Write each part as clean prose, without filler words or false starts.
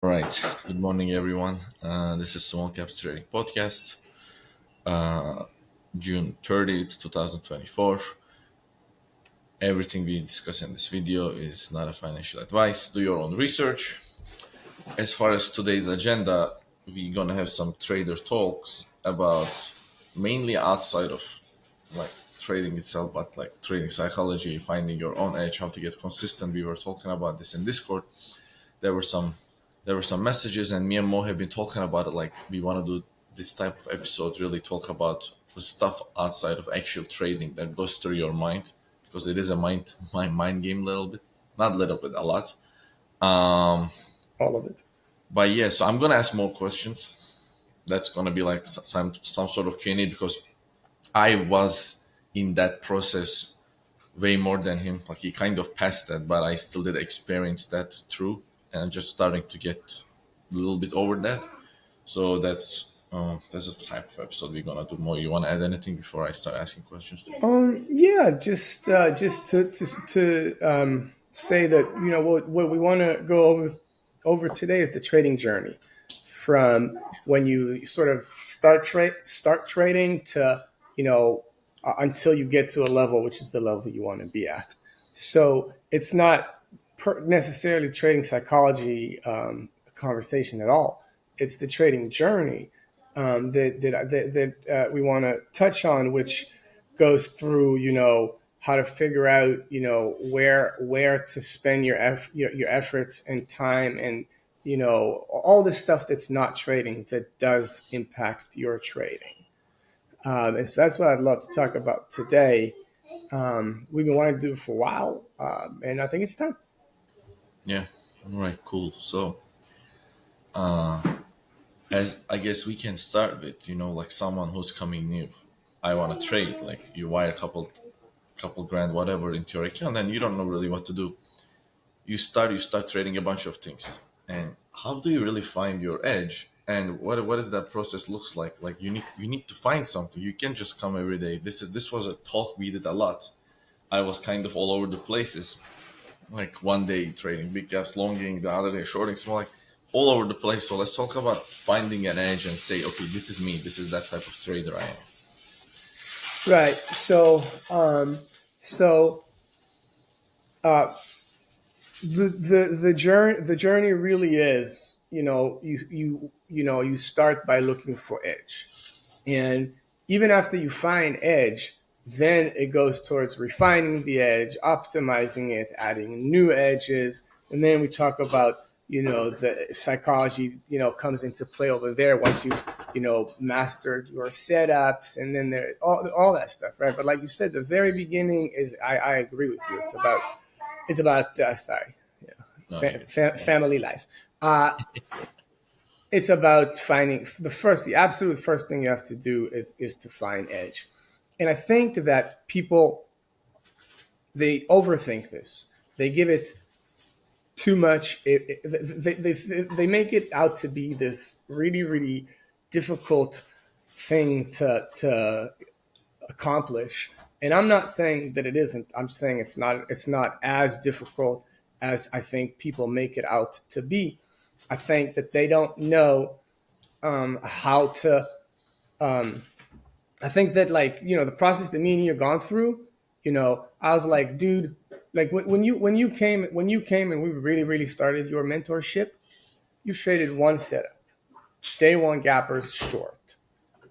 All right. Good morning, everyone. This is Small Caps Trading Podcast, uh, June 30th, 2024. Everything we discuss in this video is not a financial advice. Do your own research. As far as today's agenda, we're going to have some trader talks about mainly outside of like trading itself, but like trading psychology, finding your own edge, how to get consistent. We were talking about this in Discord. there were some there were some messages, and me and Mo have been talking about it. Like, we want to do this type of episode, really talk about the stuff outside of actual trading that goes through your mind, because it is a mind game a little bit, not a little bit, a lot. um All of it. but yeah, so I'm gonna ask more questions. That's gonna be like some sort of Q&A, because I was in that process way more than him. Like, he kind of passed that, but I still did experience that through, and just starting to get a little bit over that. So that's the type of episode we're gonna do. More, you want to add anything before I start asking questions? Yeah, just to say that what we want to go over today is the trading journey from when you sort of start trading to until you get to a level which is the level you want to be at. So it's not necessarily trading psychology conversation at all. It's the trading journey that we want to touch on, which goes through how to figure out where to spend your efforts and time, and all the stuff that's not trading that does impact your trading. And so that's what I'd love to talk about today. We've been wanting to do it for a while, and I think it's time. Yeah. All right. Cool. So, as I guess we can start with, like someone who's coming new. I want to trade. Like, you wire a couple grand, whatever, into your account, and you don't know really what to do. You start trading a bunch of things, and how do you really find your edge, and what does that process looks like you need to find something. You can't just come every day. This was a talk we did a lot. I was kind of all over the places, like one day trading big gaps, longing, the other day shorting small, like all over the place. So let's talk about finding an edge and say, okay, this is me, this is that type of trader I am. Right. So uh, the journey really is, you start by looking for edge, and even after you find edge, then it goes towards refining the edge, optimizing it, adding new edges, and then we talk about the psychology comes into play over there once you mastered your setups, and then there all that stuff, right? But like you said, the very beginning is, I agree with you. It's about sorry, No, you're good. family life. Uh, it's about finding the absolute first thing you have to do is to find edge, and I think that people, they overthink this. They give it too much. They make it out to be this really really difficult thing to accomplish. And I'm not saying that it isn't. I'm saying it's not as difficult as I think people make it out to be. I think that they don't know how to. I think that, like, the process that me and you have gone through. I was like, dude, like when you came and we really really started your mentorship, you traded one setup, day one gappers short.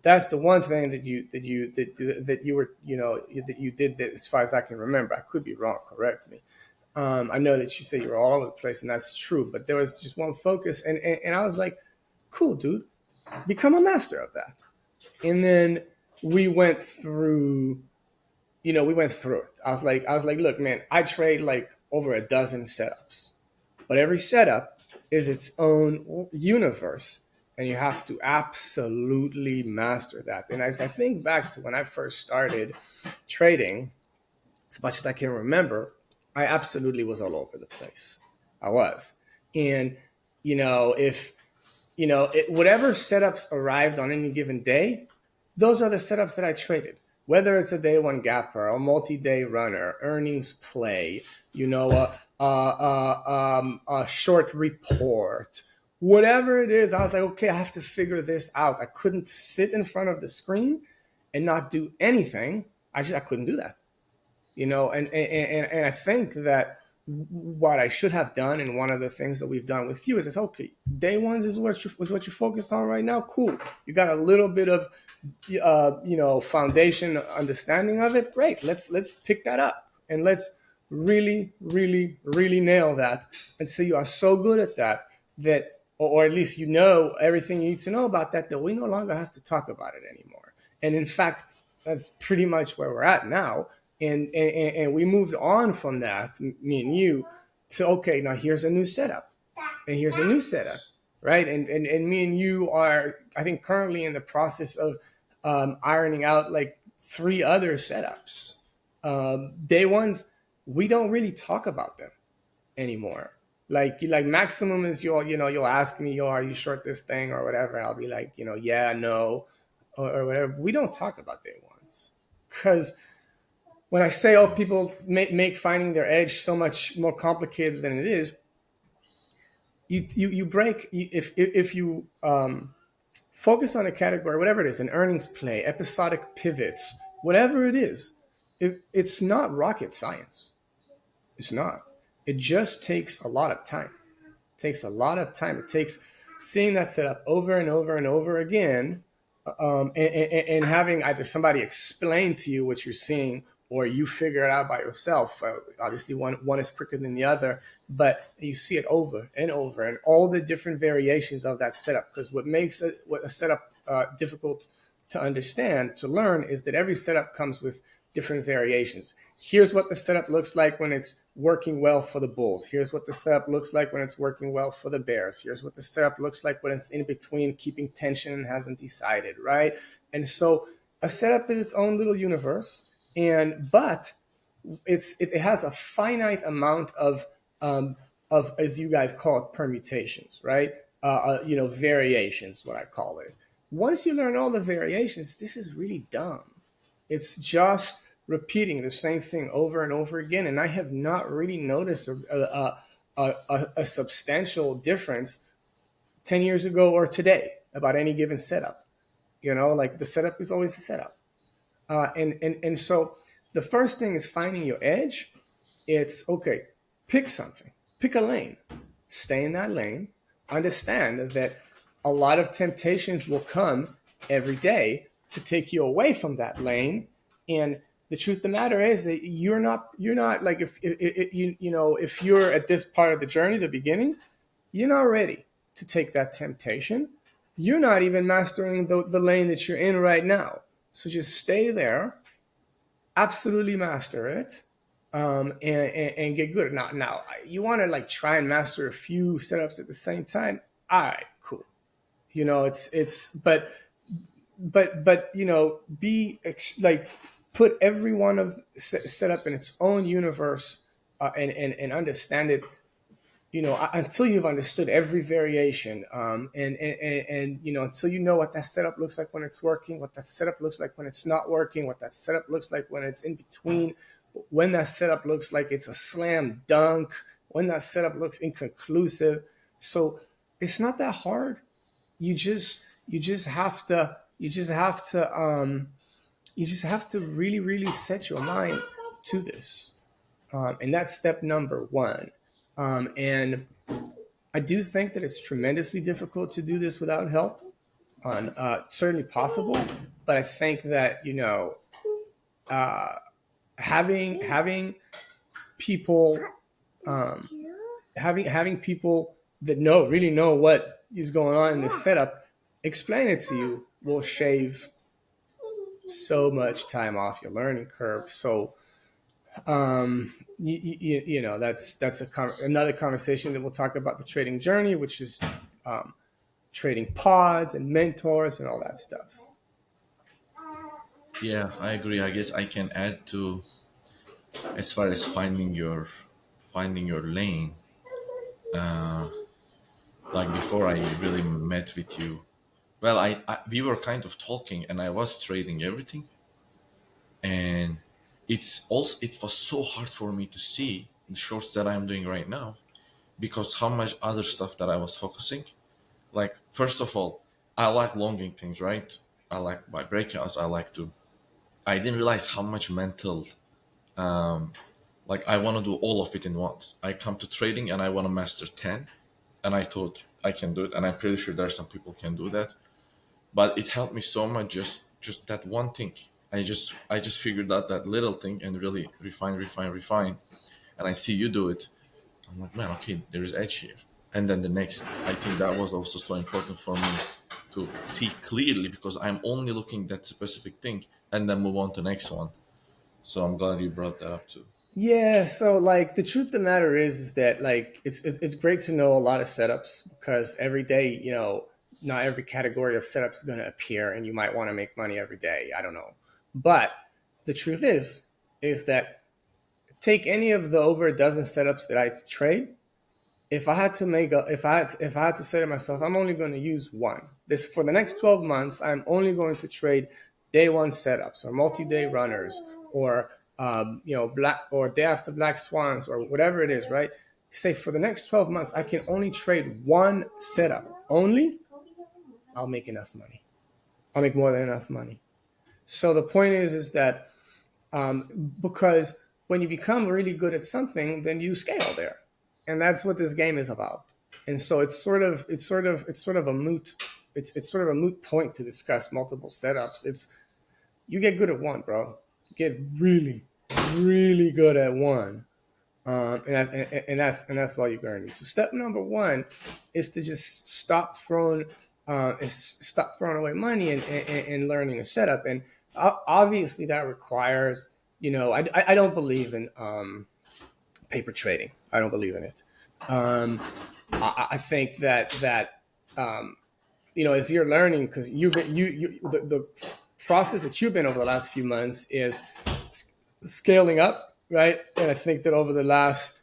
That's the one thing that you were that you did, that, as far as I can remember. I could be wrong. Correct me. I know that you say you were all over the place, and that's true. But there was just one focus, and I was like, cool, dude, become a master of that. And then we went through, it. I was like, look, man, I trade like over a dozen setups, but every setup is its own universe, and you have to absolutely master that. And as I think back to when I first started trading, as much as I can remember, I absolutely was all over the place. I was. And, if, whatever setups arrived on any given day, those are the setups that I traded. Whether it's a day one gapper, a multi-day runner, earnings play, a short report, whatever it is, I was like, okay, I have to figure this out. I couldn't sit in front of the screen and not do anything. I couldn't do that, and I think that what I should have done, and one of the things that we've done with you is, okay, day ones is what you focus on right now. Cool, you got a little bit of foundation understanding of it. Great, let's pick that up and let's really, really, really nail that until you are so good at that that, or at least you know everything you need to know about that we no longer have to talk about it anymore. And in fact, that's pretty much where we're at now. And we moved on from that, me and you, to, okay, now here's a new setup, and here's a new setup, right? And me and you are, I think, currently in the process of ironing out like 3 other setups. Day ones, we don't really talk about them anymore. Like maximum is you'll ask me, are you short this thing or whatever? I'll be like, yeah, no, or whatever. We don't talk about day ones because when I say, oh, people make finding their edge so much more complicated than it is, you break, if you focus on a category, whatever it is, an earnings play, episodic pivots, whatever it is, it's not rocket science. It's not. It just takes a lot of time. It takes a lot of time. It takes seeing that setup over and over and over again, and having either somebody explain to you what you're seeing, or you figure it out by yourself. Obviously, one is quicker than the other, but you see it over and over, and all the different variations of that setup. Because what makes a setup difficult to understand, to learn, is that every setup comes with different variations. Here's what the setup looks like when it's working well for the Bulls. Here's what the setup looks like when it's working well for the Bears. Here's what the setup looks like when it's in between, keeping tension and hasn't decided, right? And so a setup is its own little universe, but it has a finite amount of as you guys call it, permutations, right? Variations, what I call it. Once you learn all the variations, this is really dumb. It's just repeating the same thing over and over again, and I have not really noticed a substantial difference 10 years ago or today about any given setup. Like the setup is always the setup. And so the first thing is finding your edge. It's, okay, pick something, pick a lane, stay in that lane, understand that a lot of temptations will come every day to take you away from that lane. And the truth of the matter is that you're not like, if you're at this part of the journey, the beginning, you're not ready to take that temptation. You're not even mastering the lane that you're in right now. So just stay there, absolutely master it, and get good. Now, you want to like try and master a few setups at the same time. All right, cool. Be like, put every one of set up in its own universe, and understand it, until you've understood every variation, and until you know what that setup looks like when it's working, what that setup looks like when it's not working, what that setup looks like when it's in between, when that setup looks like it's a slam dunk, when that setup looks inconclusive. So it's not that hard. You just have to really, really set your mind to this, and that's step number 1. And I do think that it's tremendously difficult to do this without help. Certainly possible, but I think that having people having people that really know what is going on in this setup explain it to you will shave so much time off your learning curve. So that's another conversation that we'll talk about, the trading journey, which is trading pods and mentors and all that stuff. Yeah, I agree. I guess I can add to, as far as finding your lane. Like before I really met with you, well, I we were kind of talking, and I was trading everything, and it was so hard for me to see the shorts that I'm doing right now, because how much other stuff that I was focusing. Like, first of all, I like longing things, right? I like my breakouts. I like to. I didn't realize how much mental. Like, I want to do all of it in once. I come to trading and I want to master 10, and I thought I can do it, and I'm pretty sure there are some people can do that. But it helped me so much. Just that one thing. I just figured out that little thing and really refine. And I see you do it. I'm like, man, okay, there is edge here. And then the next, I think that was also so important for me to see clearly, because I'm only looking at that specific thing and then move on to the next one. So I'm glad you brought that up too. Yeah, so like the truth of the matter is that like it's great to know a lot of setups because every day, not every category of setups is going to appear and you might want to make money every day. I don't know. But the truth is that take any of the over a dozen setups that I trade, if I had to make a if I had to say to myself, I'm only going to use one. This for the next 12 months, I'm only going to trade day one setups or multi-day runners or black or day after black swans or whatever it is, right? Say for the next 12 months, I can only trade one setup only. I'll make enough money. I'll make more than enough money. So the point is that because when you become really good at something, then you scale there, and that's what this game is about. And so it's sort of a moot it's sort of a moot point to discuss multiple setups. It's you get good at one, bro. You get really, really good at one, and that's all you're going to need. So step number one is to just stop throwing away money and learning a setup. And obviously that requires, I don't believe in paper trading. I don't believe in it. I think that as you're learning, because the process that you've been over the last few months is scaling up, right? And I think that over the last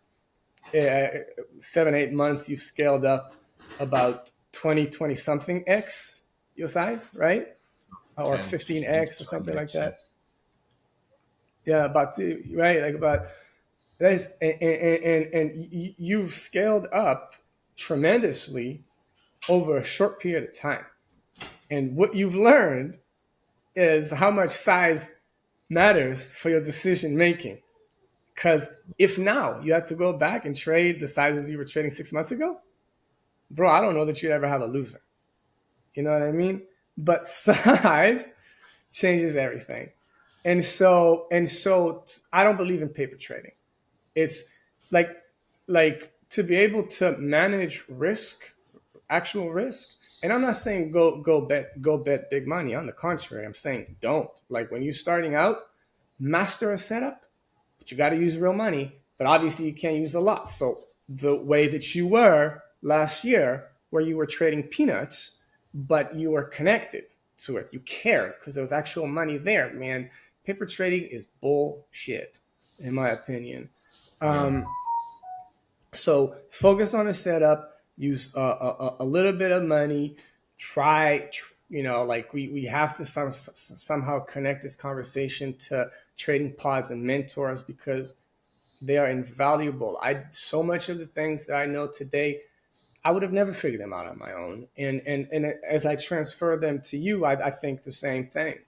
7-8 months, you've scaled up about 20 something x your size, right? Or 10, 15 to 15x or something like 20x, yeah. that. Yeah, right, like about that is, and you've scaled up tremendously over a short period of time. And what you've learned is how much size matters for your decision making. Because if now you have to go back and trade the sizes you were trading 6 months ago, bro, I don't know that you'd ever have a loser. You know what I mean? But size changes everything. And so I don't believe in paper trading. It's like to be able to manage risk, actual risk. And I'm not saying go bet big money. On the contrary, I'm saying don't. Like when you're starting out, master a setup, but you got to use real money. But obviously, you can't use a lot. So the way that you were last year, where you were trading peanuts, but you were connected to it, you cared because there was actual money there. Man, paper trading is bullshit, in my opinion. Yeah. So focus on a setup. Use a little bit of money. Try, like we have to somehow connect this conversation to trading pods and mentors because they are invaluable. So much of the things that I know today, I would have never figured them out on my own. And as I transfer them to you, I think the same thing.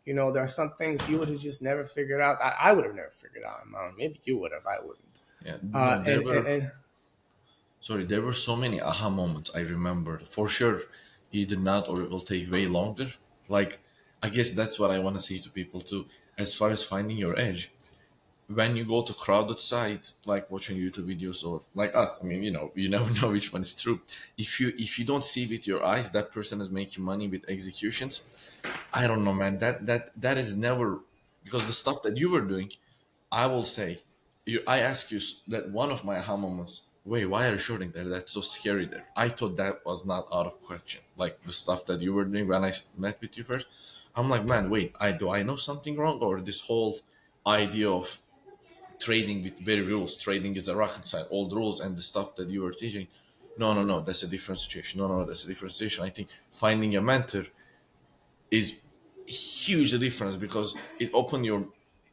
There are some things you would have just never figured out. I would have never figured out on my own. Maybe you would have. I wouldn't. Yeah. Uh, No, there and, were, and, and sorry, there were so many aha moments I remember. For sure, either not or it will take way longer. Like, I guess that's what I want to say to people too. As far as finding your edge, when you go to crowded site, like watching YouTube videos or like us, I mean, you never know which one is true. If you don't see with your eyes that person is making money with executions, I don't know, man. That is never, because the stuff that you were doing, I will say, I ask you that one of my aha moments. Wait, why are you shorting there? That's so scary there. I thought that was not out of question. Like the stuff that you were doing when I met with you first. I'm like, man, wait, I know something wrong, or this whole idea of trading with very rules. Trading is a rocket science, all the rules and the stuff that you were teaching. No, no, no, that's a different situation. No, no, no, that's a different situation. I think finding a mentor is huge difference because it open your,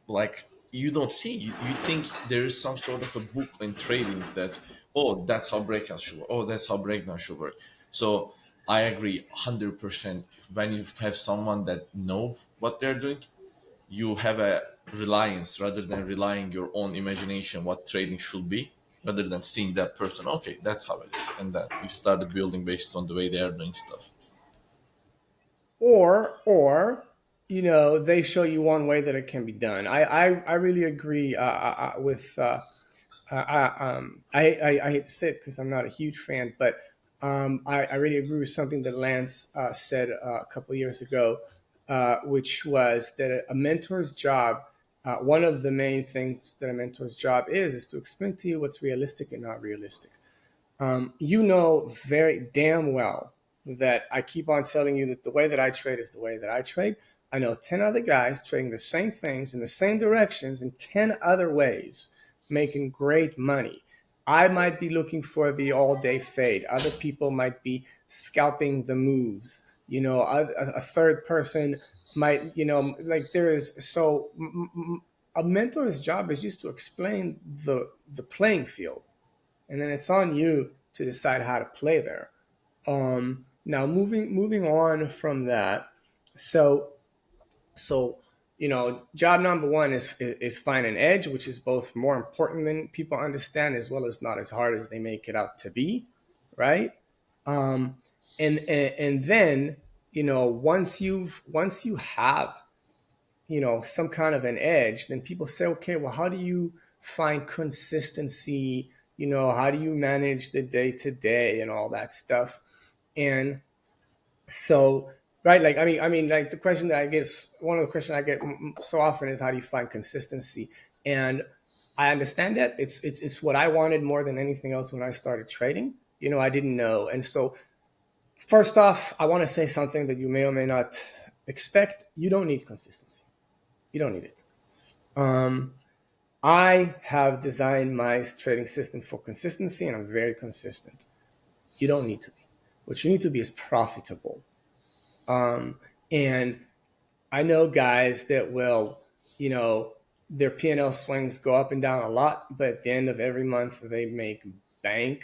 like, you don't see, you think there is some sort of a book in trading that, oh, that's how breakouts should work, oh, that's how breakdown should work. So I agree 100%. When you have someone that know what they're doing, you have a reliance rather than relying your own imagination what trading should be, rather than seeing that person, okay, that's how it is, and then you started building based on the way they are doing stuff. Or they show you one way that it can be done. I really agree with I hate to say it because I'm not a huge fan, but I really agree with something that Lance said a couple of years ago, which was that a mentor's job, one of the main things that a mentor's job is to explain to you what's realistic and not realistic. You know very damn well that I keep on telling you that the way that I trade is the way that I trade. I know 10 other guys trading the same things in the same directions in 10 other ways, making great money. I might be looking for the all day fade. Other people might be scalping the moves. A third person might, like there is. So a mentor's job is just to explain the playing field, and then it's on you to decide how to play there. Now moving on from that, so so job number one is find an edge, which is both more important than people understand as well as not as hard as they make it out to be, right? Um, and then once you have some kind of an edge, then people say, okay, well, how do you find consistency? How do you manage the day to day and all that stuff? And so, right, like I mean, like the question that I get, one of the questions I get so often is, how do you find consistency? And I understand that it's what I wanted more than anything else when I started trading. I didn't know, and so first off, I want to say something that you may or may not expect. You don't need consistency. You don't need it. Um, I have designed my trading system for consistency, and I'm very consistent. You don't need to be. What you need to be is profitable. And I know guys that will, their P&L swings go up and down a lot, but at the end of every month they make bank,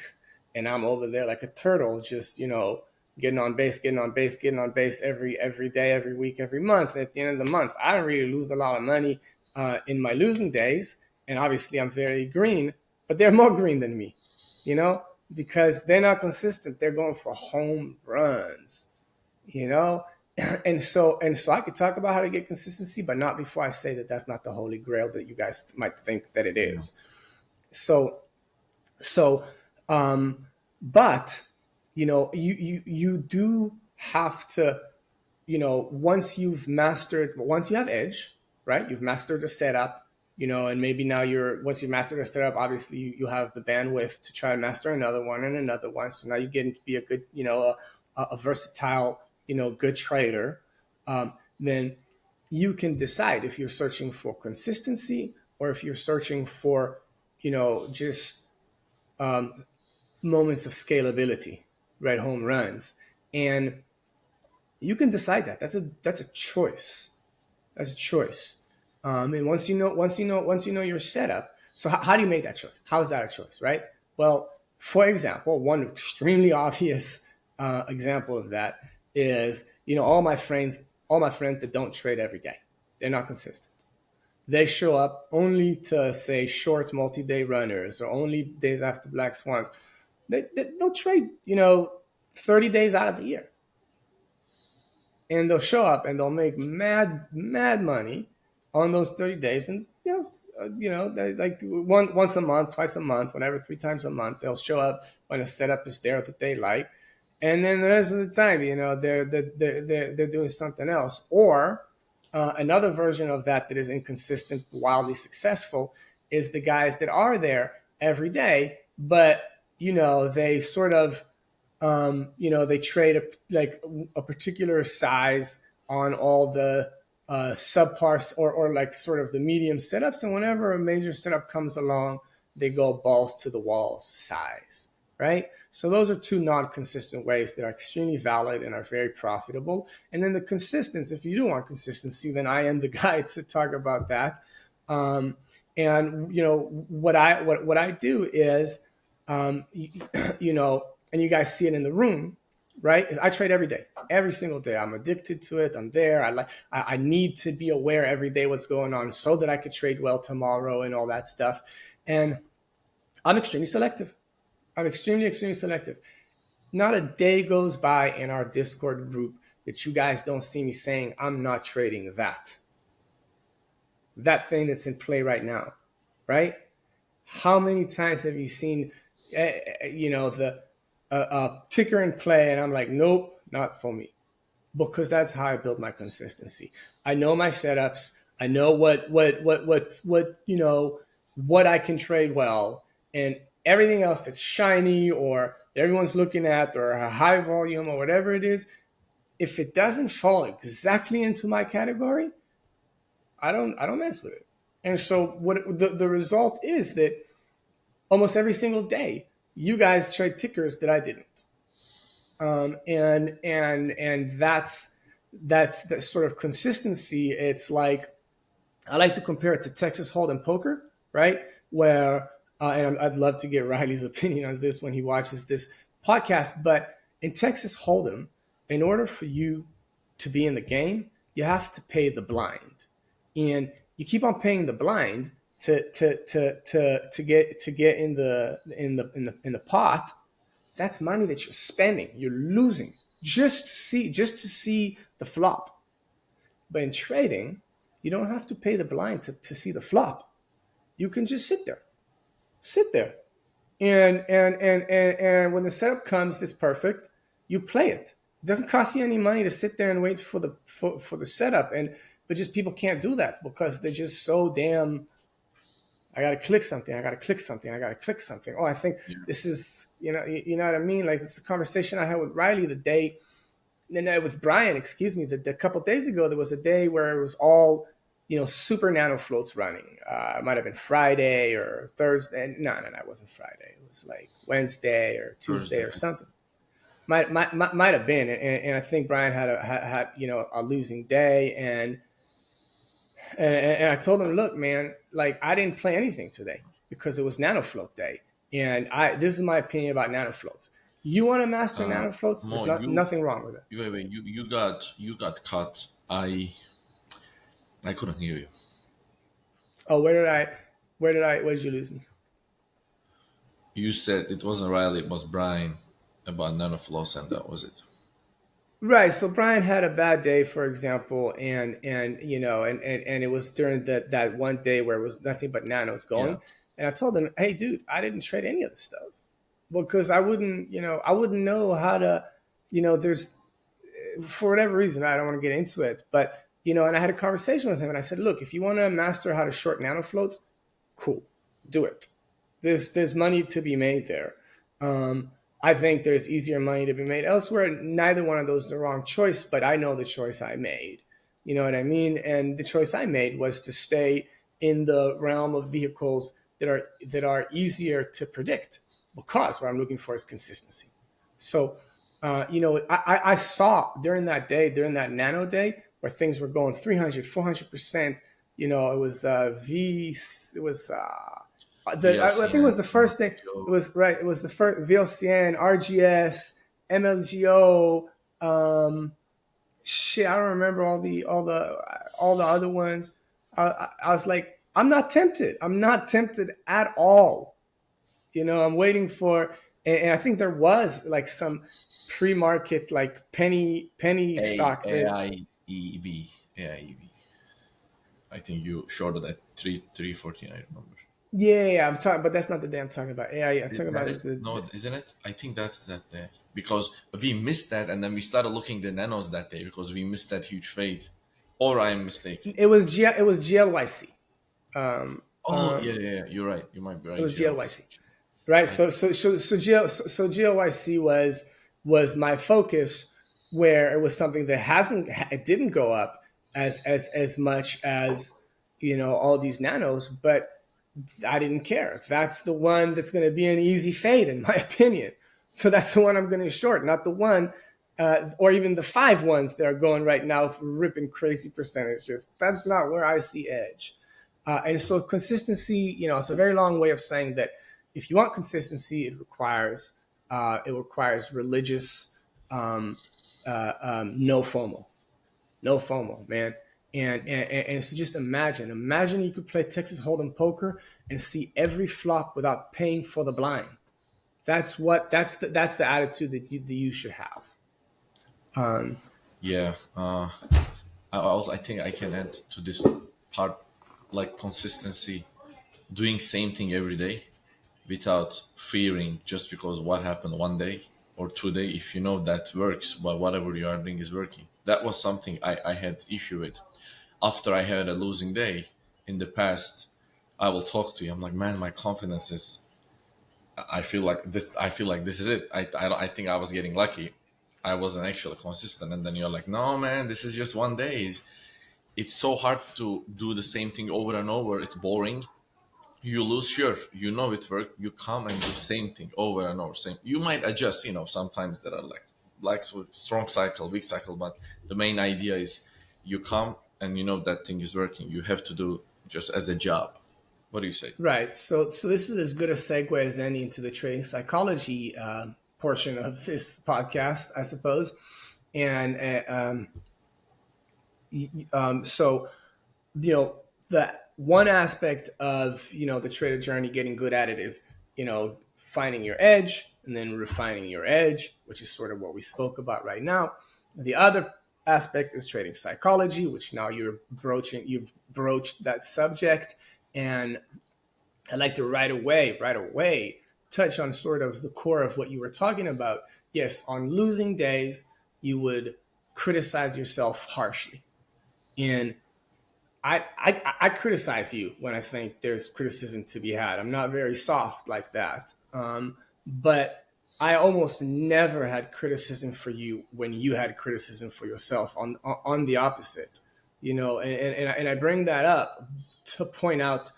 and I'm over there like a turtle, just getting on base, getting on base, getting on base every day, every week, every month. And at the end of the month, I don't really lose a lot of money in my losing days, and obviously I'm very green, but they're more green than me, you know, because they're not consistent. They're going for home runs, you know. And so I could talk about how to get consistency, but not before I say that that's not the holy grail that you guys might think that it Yeah. is. So so um but you do have to, once you have edge, right? You've mastered the setup, and maybe now once you've mastered a setup, obviously you have the bandwidth to try and master another one and another one. So now you get to be a good, a versatile, good trader. Then you can decide if you're searching for consistency or if you're searching for, just moments of scalability, right? Home runs. And you can decide that. That's a choice. That's a choice. And once you know your setup. So how do you make that choice? How is that a choice, right? Well, for example, one extremely obvious example of that is, all my friends that don't trade every day. They're not consistent. They show up only to say short multi-day runners or only days after black swans. They'll trade, 30 days out of the year, and they'll show up and they'll make mad money on those 30 days. And they, like once a month, twice a month, whatever, 3 times a month, they'll show up when a setup is there that they like, and then the rest of the time, they're doing something else. Or another version of that is inconsistent, wildly successful, is the guys that are there every day, but they sort of they trade a particular size on all the subpar, or like sort of the medium setups, and whenever a major setup comes along, they go balls to the walls size, right? So those are two non-consistent ways that are extremely valid and are very profitable. And then the consistency, if you do want consistency, then I am the guy to talk about that. And what I do is, and you guys see it in the room, right? I trade every day, every single day. I'm addicted to it. I'm there. I need to be aware every day what's going on so that I could trade well tomorrow and all that stuff. And I'm extremely selective. I'm extremely, extremely selective. Not a day goes by in our Discord group that you guys don't see me saying, I'm not trading that thing that's in play right now, right? How many times have you seen, the ticker in play, and I'm like, nope, not for me, because that's how I build my consistency. I know my setups. I know what I can trade well, and everything else that's shiny or everyone's looking at or a high volume or whatever it is. If it doesn't fall exactly into my category, I don't mess with it. And so what the result is that almost every single day, you guys trade tickers that I didn't, and that's that sort of consistency. It's like I like to compare it to Texas Hold'em poker, right? Where and I'd love to get Riley's opinion on this when he watches this podcast. But in Texas Hold'em, in order for you to be in the game, you have to pay the blind, and you keep on paying the blind to get in the pot. That's money that you're spending. You're losing just to see the flop. But in trading, you don't have to pay the blind to see the flop. You can just sit there, and when the setup comes, that's perfect. You play it. It doesn't cost you any money to sit there and wait for the setup. But just people can't do that because they're just so damn. I gotta click something. I gotta click something. I gotta click something. Oh, I think this is you know what I mean. Like it's a conversation I had with Riley the day, and with Brian. Excuse me. The couple days ago, there was a day where it was all super nano floats running. It might have been Friday or Thursday. No, it wasn't Friday. It was like Wednesday or Tuesday or something. Might have been, and I think Brian had a losing day, and I told him, look, man, like I didn't play anything today because it was nanofloat day, and this is my opinion about nanofloats. You want to master nanofloats? There's nothing wrong with it. You got cut. I couldn't hear you. Oh, where did you lose me? You said it wasn't Riley, it was Brian about nanofloss, and that was it. Right. So Brian had a bad day, for example, and it was during that one day where it was nothing but nanos going. Yeah. And I told him, hey, dude, I didn't trade any of the stuff because I wouldn't know how to, there's for whatever reason, I don't want to get into it, but and I had a conversation with him and I said, look, if you want to master how to short nanofloats, cool, do it. There's money to be made there. I think there's easier money to be made elsewhere. Neither one of those is the wrong choice, but I know the choice I made. You know what I mean? And the choice I made was to stay in the realm of vehicles that are easier to predict because what I'm looking for is consistency. So, I saw during that nano day where things were going 300, 400%. It was I think it was the first thing. It was right. It was the first VLCN, RGS, MLGO. Shit, I don't remember all the other ones. I was like, I'm not tempted. I'm not tempted at all. I'm waiting for, and I think there was like some pre-market like penny stock. AIEV. I think you shorted at 314. I remember. Yeah, I'm talking, but that's not the day I'm talking about. Yeah, I'm talking about no, isn't it? I think that's that day because we missed that, and then we started looking the nanos that day because we missed that huge fade, or I'm mistaken. It was GLYC. Yeah, you're right. You might be right. It was GLYC, right? So GLYC was my focus, where it was something that it didn't go up as much as all these nanos, but I didn't care. That's the one that's going to be an easy fade, in my opinion. So that's the one I'm going to short, not the one, or even the 5 ones that are going right now for ripping crazy percentage. Just that's not where I see edge. And so consistency, it's a very long way of saying that if you want consistency, it requires religious no FOMO, no FOMO, man. And so just imagine you could play Texas Hold'em poker and see every flop without paying for the blind. That's the attitude that you should have. Yeah. I think I can add to this part, like consistency, doing same thing every day without fearing just because what happened one day or 2 day. If you know that works, but whatever you are doing is working. That was something I had issue with. After I had a losing day in the past, I will talk to you. I'm like, man, my confidence is. I feel like this. I feel like this is it. I think I was getting lucky. I wasn't actually consistent, and then you're like, no, man, this is just one day. It's so hard to do the same thing over and over. It's boring. You lose, sure, you know it work. You come and do same thing over and over. Same. You might adjust. Sometimes there are like strong cycle, weak cycle, but the main idea is you come and you know that thing is working. You have to do just as a job. What do you say? Right. So this is as good a segue as any into the trading psychology portion of this podcast, I suppose. And so the one aspect of the trader journey, getting good at it, is finding your edge and then refining your edge, which is sort of what we spoke about right now. The other aspect is trading psychology, which now you've broached that subject. And I'd like to right away touch on sort of the core of what you were talking about. Yes, on losing days, you would criticize yourself harshly. And I criticize you when I think there's criticism to be had. I'm not very soft like that. But I almost never had criticism for you when you had criticism for yourself. On the opposite, and I bring that up to point out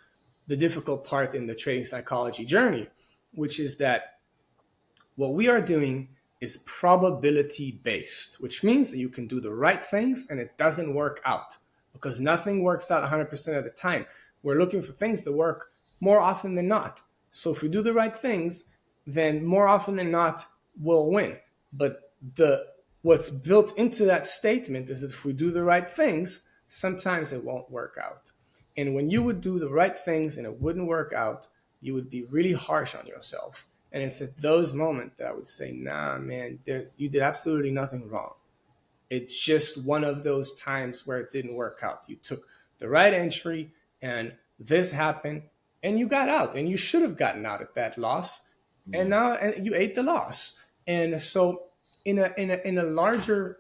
the difficult part in the trading psychology journey, which is that what we are doing is probability based, which means that you can do the right things and it doesn't work out, because nothing works out 100% of the time. We're looking for things to work more often than not. So if we do the right things, then more often than not, we'll win. But what's built into that statement is that if we do the right things, sometimes it won't work out. And when you would do the right things and it wouldn't work out, you would be really harsh on yourself. And it's at those moments that I would say, nah, man, you did absolutely nothing wrong. It's just one of those times where it didn't work out. You took the right entry and this happened and you got out, and you should have gotten out at that loss. And now you ate the loss. And so in a larger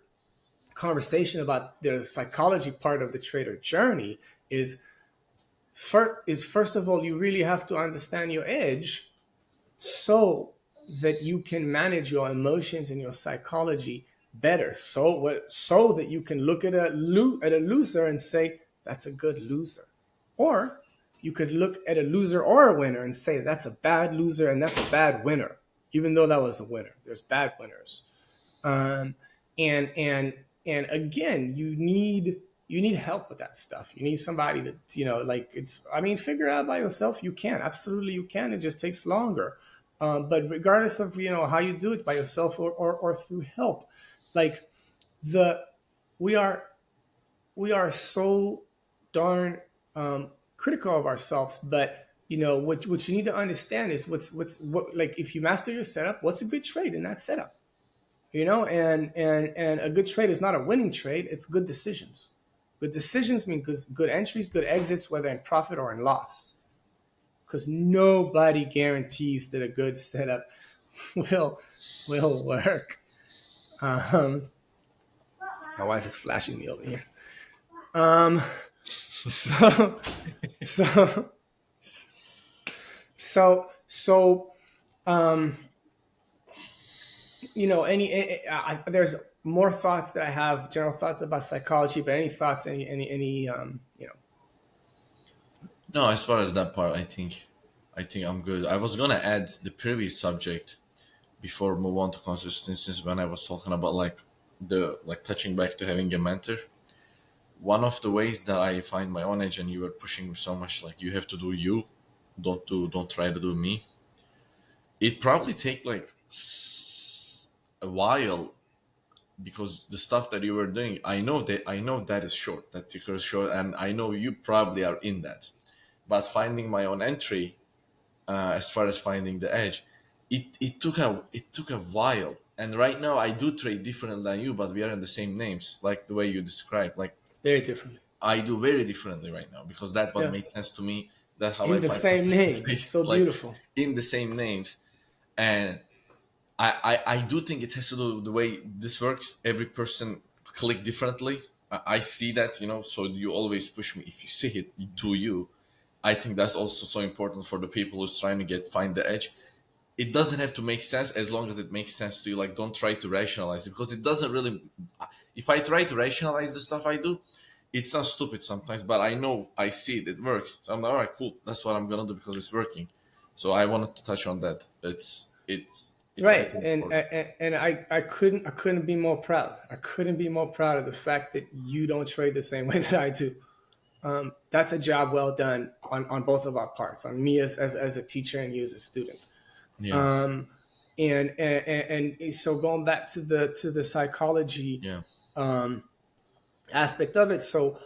conversation about the psychology part of the trader journey is first of all, you really have to understand your edge so that you can manage your emotions and your psychology better. So that you can look at a loser and say, that's a good loser. Or you could look at a loser or a winner and say, that's a bad loser and that's a bad winner, even though that was a winner. There's bad winners. And again, you need help with that stuff. You need somebody to, figure it out by yourself. You can, absolutely you can. It just takes longer. But regardless of, how you do it by yourself or through help, we are so darn critical of ourselves. But what you need to understand is what if you master your setup, what's a good trade in that setup? And a good trade is not a winning trade. It's good decisions. Good decisions mean good entries, good exits, whether in profit or in loss. Because nobody guarantees that a good setup will work. My wife is flashing me over here. There's more thoughts that I have, general thoughts about psychology, but any thoughts, No, as far as that part, I think I'm good. I was gonna add the previous subject before move on to consistencies when I was talking about touching back to having a mentor. One of the ways that I find my own edge, and you were pushing me so much, like you have to do you, don't try to do me. It probably take a while because the stuff that you were doing, I know that is short, that ticker is short, and I know you probably are in that. But finding my own entry, as far as finding the edge, it took a while. And right now I do trade different than you, but we are in the same names, like the way you described. Like Very different. I do very differently right now because that what Yeah. made sense to me. That how I In the find same names. consistency, It's so like beautiful. in the same names. And I do think it has to do with the way this works. Every person click differently. I see that, so you always push me. If you see it, do you? I think that's also so important for the people who's trying to find the edge. It doesn't have to make sense as long as it makes sense to you. Like, don't try to rationalize it because it doesn't really. If I try to rationalize the stuff I do, it sounds stupid sometimes, but I know I see it. It works. So I'm like, all right, cool. That's what I'm gonna do because it's working. So I wanted to touch on that. It's I Right, think and important. I couldn't be more proud. I couldn't be more proud of the fact that you don't trade the same way that I do. That's a job well done on both of our parts, on me as a teacher and you as a student. Yeah, Um, and so going back to the psychology yeah, um, aspect of it. So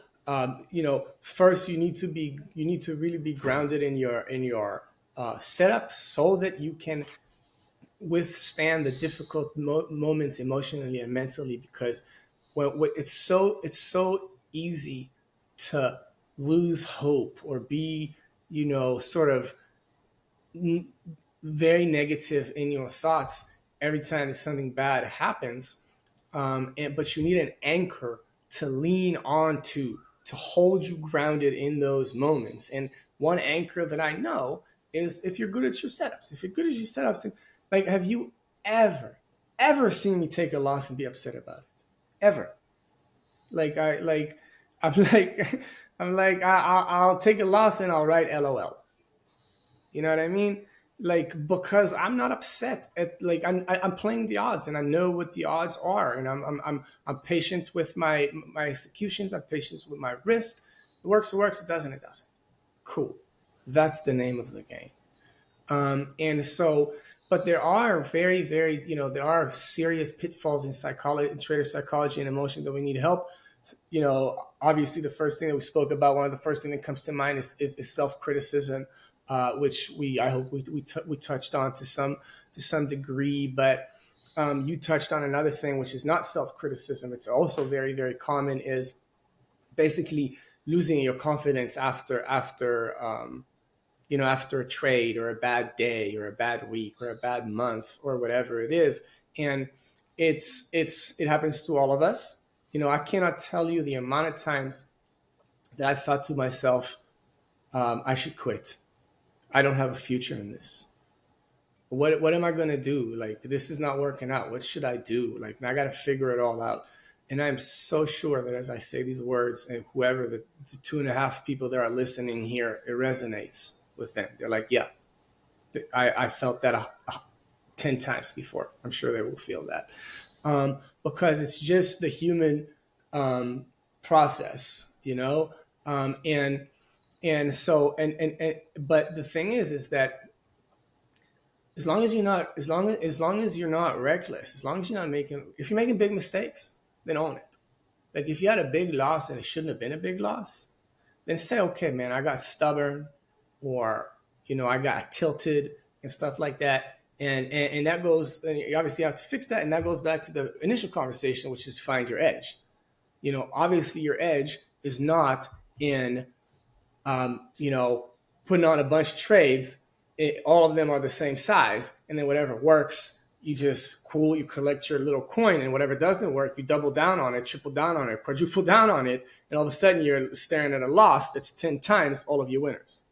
first you need to really be grounded in your setup so that you can withstand the difficult moments emotionally and mentally, because it's so easy to lose hope or be sort of very negative in your thoughts every time that something bad happens. But you need an anchor to lean on to hold you grounded in those moments. And one anchor that I know is if you're good at your setups. If you're good at your setups, like, have you ever seen me take a loss and be upset about it? Ever? Like I'm like I'll take a loss and I'll write LOL. You know what I mean? Like, because I'm not upset at, like, I'm playing the odds and I know what the odds are, and I'm patient with my executions. I'm patient with my risk. It works, it works. It doesn't, it doesn't. Cool. That's the name of the game. And so, but there are very, very, there are serious pitfalls in psychology, in trader psychology and emotion that we need help. Obviously, the first thing that we spoke about, one of the first thing that comes to mind is self criticism, which I hope we touched on to some degree. But you touched on another thing, which is not self criticism. It's also very, very common, is basically losing your confidence after a trade or a bad day or a bad week or a bad month or whatever it is. And it happens to all of us. I cannot tell you the amount of times that I've thought to myself, I should quit. I don't have a future in this. What am I going to do? Like, this is not working out. What should I do? Like, I got to figure it all out. And I'm so sure that as I say these words, and whoever the 2.5 people that are listening here, it resonates with them. They're like, yeah, I felt that 10 times before. I'm sure they will feel that. Because it's just the human process, and so, but the thing is that as long as you're not reckless, as long as you're not if you're making big mistakes, then own it. Like, if you had a big loss and it shouldn't have been a big loss, then say, okay, man, I got stubborn, or I got tilted and stuff like that. And that goes, and you obviously have to fix that. And that goes back to the initial conversation, which is find your edge. Obviously your edge is not in, putting on a bunch of trades. All of them are the same size. And then whatever works, you collect your little coin, and whatever doesn't work, you double down on it, triple down on it, quadruple down on it. And all of a sudden you're staring at a loss that's 10 times all of your winners.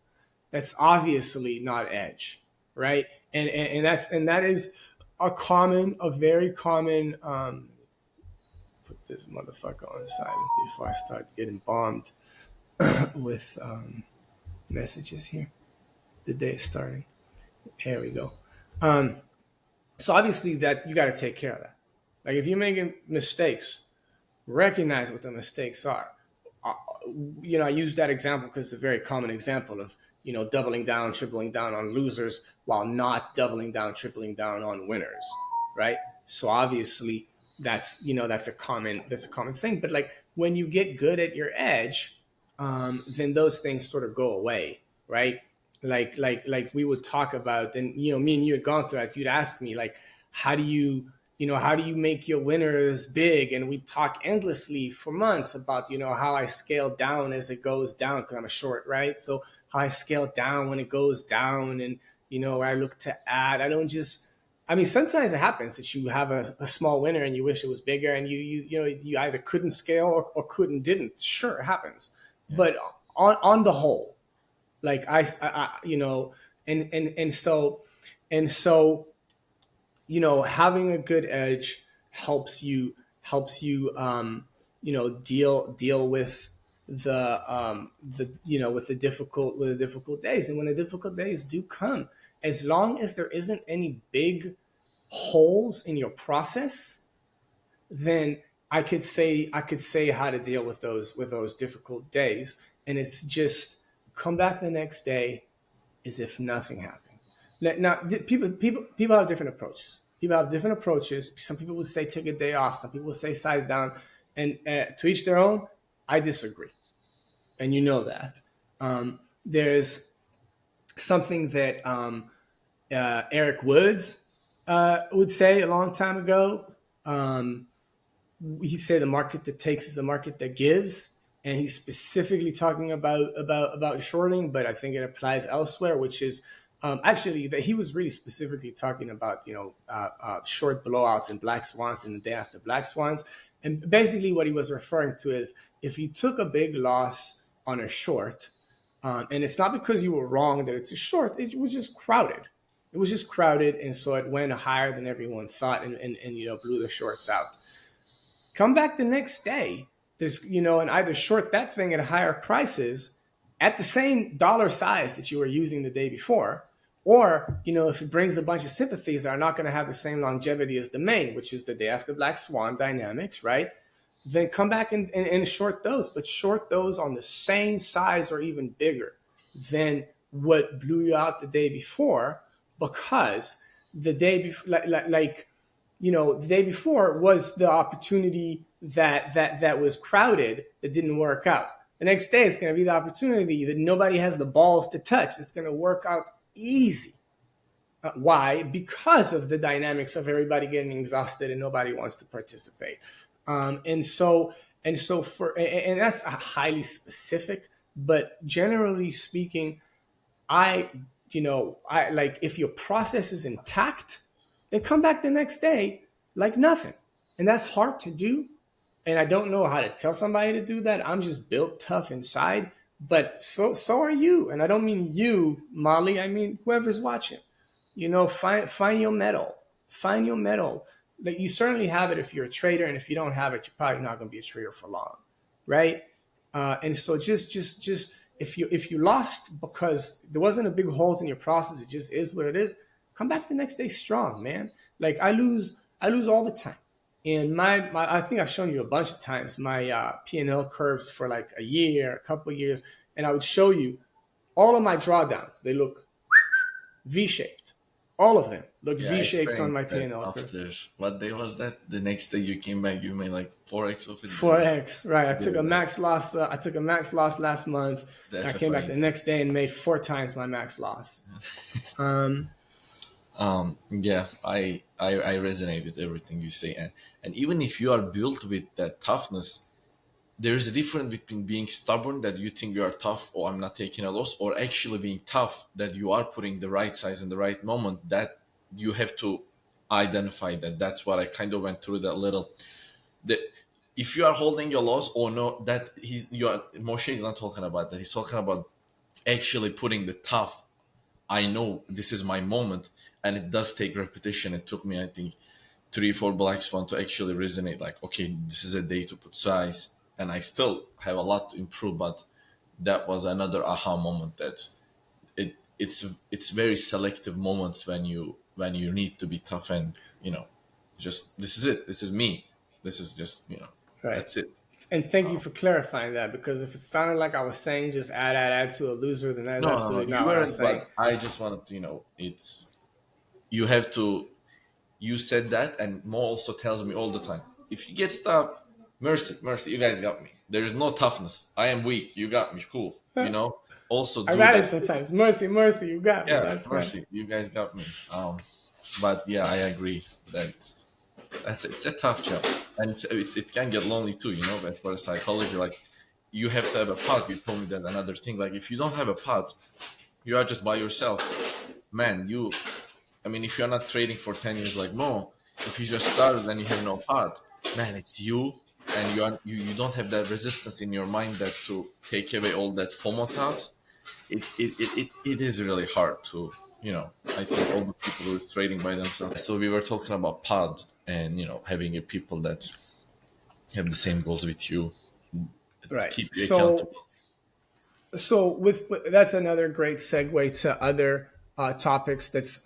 That's obviously not edge, right? And that is a very common. Put this motherfucker on silent before I start getting bombed with messages here. The day is starting. Here we go. So obviously that you got to take care of that. Like, if you're making mistakes, recognize what the mistakes are. I use that example because it's a very common example of, doubling down, tripling down on losers while not doubling down, tripling down on winners, right? So obviously, that's a common thing. But like when you get good at your edge, then those things sort of go away, right? Like we would talk about, and me and you had gone through that. You'd ask me like, how do you how do you make your winners big? And we'd talk endlessly for months about how I scale down as it goes down because I'm a short, right? So how I scale down when it goes down, and I look to add. I don't just. I mean, sometimes it happens that you have a small winner and you wish it was bigger, and you either couldn't scale or couldn't didn't. Sure, it happens, Yeah. but on the whole, like and so having a good edge helps you deal with with the difficult days. And when the difficult days do come, as long as there isn't any big holes in your process, then I could say how to deal with those difficult days. And it's just come back the next day as if nothing happened. Now, people have different approaches. People have different approaches. Some people would say take a day off. Some people would say size down. And to each their own. I disagree, and you know that. There's something that Eric Woods would say a long time ago. He'd say the market that takes is the market that gives, and he's specifically talking about shorting, but I think it applies elsewhere, which is actually that he was really specifically talking about short blowouts and black swans and the day after black swans. And basically what he was referring to is if you took a big loss on a short, and it's not because you were wrong that it's a short, it was just crowded. It was just crowded, and so it went higher than everyone thought, and blew the shorts out. Come back the next day, and either short that thing at higher prices at the same dollar size that you were using the day before, or if it brings a bunch of sympathies that are not going to have the same longevity as the main, which is the day after black swan dynamics, right? Then come back and short those, but short those on the same size or even bigger than what blew you out the day before, because the day before, the day before was the opportunity that was crowded that didn't work out. The next day it's going to be the opportunity that nobody has the balls to touch. It's going to work out easy. Why? Because of the dynamics of everybody getting exhausted and nobody wants to participate. And that's highly specific, but generally speaking, I like if your process is intact, then come back the next day like nothing. And that's hard to do. And I don't know how to tell somebody to do that. I'm just built tough inside. But so are you. And I don't mean you, Molly. I mean whoever's watching. Find your metal. Find your metal. Like you certainly have it if you're a trader, and if you don't have it, you're probably not going to be a trader for long, right? And so just if you lost because there wasn't a big holes in your process, it just is what it is. Come back the next day strong, man. Like I lose all the time. And my I think I've shown you a bunch of times my P&L curves for like a year, a couple of years, and I would show you all of my drawdowns. They look V-shaped. All of them look Yeah, I V-shaped on my experienced that P&L curve. after what day was that? The next day you came back, you made like 4x of it. 4x, right? I took Yeah, a max loss. I took a max loss last month. the And I came back the FFI. next day and made 4 times my max loss. Yeah, I resonate with everything you say, and even if you are built with that toughness, there's a difference between being stubborn that you think you are tough, or I'm not taking a loss, or actually being tough that you are putting the right size in the right moment. That you have to identify that. That's what I kind of went through that little. That if you are holding your loss or no, that Moshe is not talking about that. He's talking about actually putting the tough. I know this is my moment, and it does take repetition. It took me, I think, 3, 4 black swan to actually resonate. Like, okay, this is a day to put size, and I still have a lot to improve. But that was another aha moment. That it's very selective moments when you need to be tough, and just this is it. This is me. This is just Right. that's it. And thank you for clarifying that, because if it sounded like I was saying just add to a loser, then that's No, no, no, absolutely you not what I was weren't. saying. But I just wanted to, it's you have to you said that, and Mo also tells me all the time, if you get stuck, mercy, mercy, you guys got me. There is no toughness. I am weak. You got me. Cool. You know. Also I do got it that. sometimes. Mercy, mercy, you got me. Yeah, That's right. mercy, you guys got me. But yeah, I agree that it's a tough job, and it can get lonely too. You know, but for psychology, like you have to have a pod. You told me that another thing. Like if you don't have a pod, you are just by yourself. Man, I mean, if you're not trading for 10 years like Mo, if you just started and you have no pod, man, it's you, and you don't have that resistance in your mind that to take away all that FOMO thought. It is really hard to, I think all the people who are trading by themselves. So we were talking about pod and having a people that have the same goals with you, Right. keep you So accountable. that's another great segue to other topics that's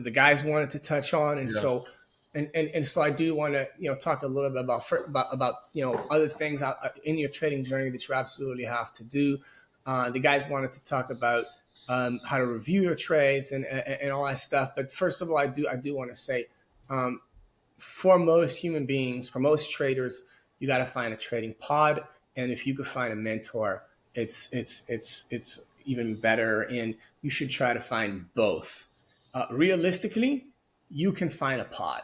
the guys wanted to touch on, and Yeah. so I do want to talk a little bit about other things in your trading journey that you absolutely have to do. The guys wanted to talk about how to review your trades and all that stuff. But first of all, I do want to say, for most human beings, for most traders, you got to find a trading pod, and if you could find a mentor, it's even better. And you should try to find both. Realistically, you can find a pod.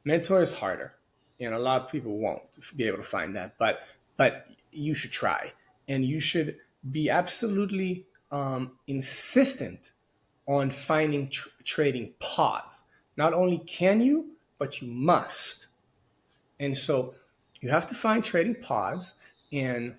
Mentor is harder, and a lot of people won't be able to find that. But you should try, and you should be absolutely insistent on finding trading pods. Not only can you, but you must. And so you have to find trading pods. And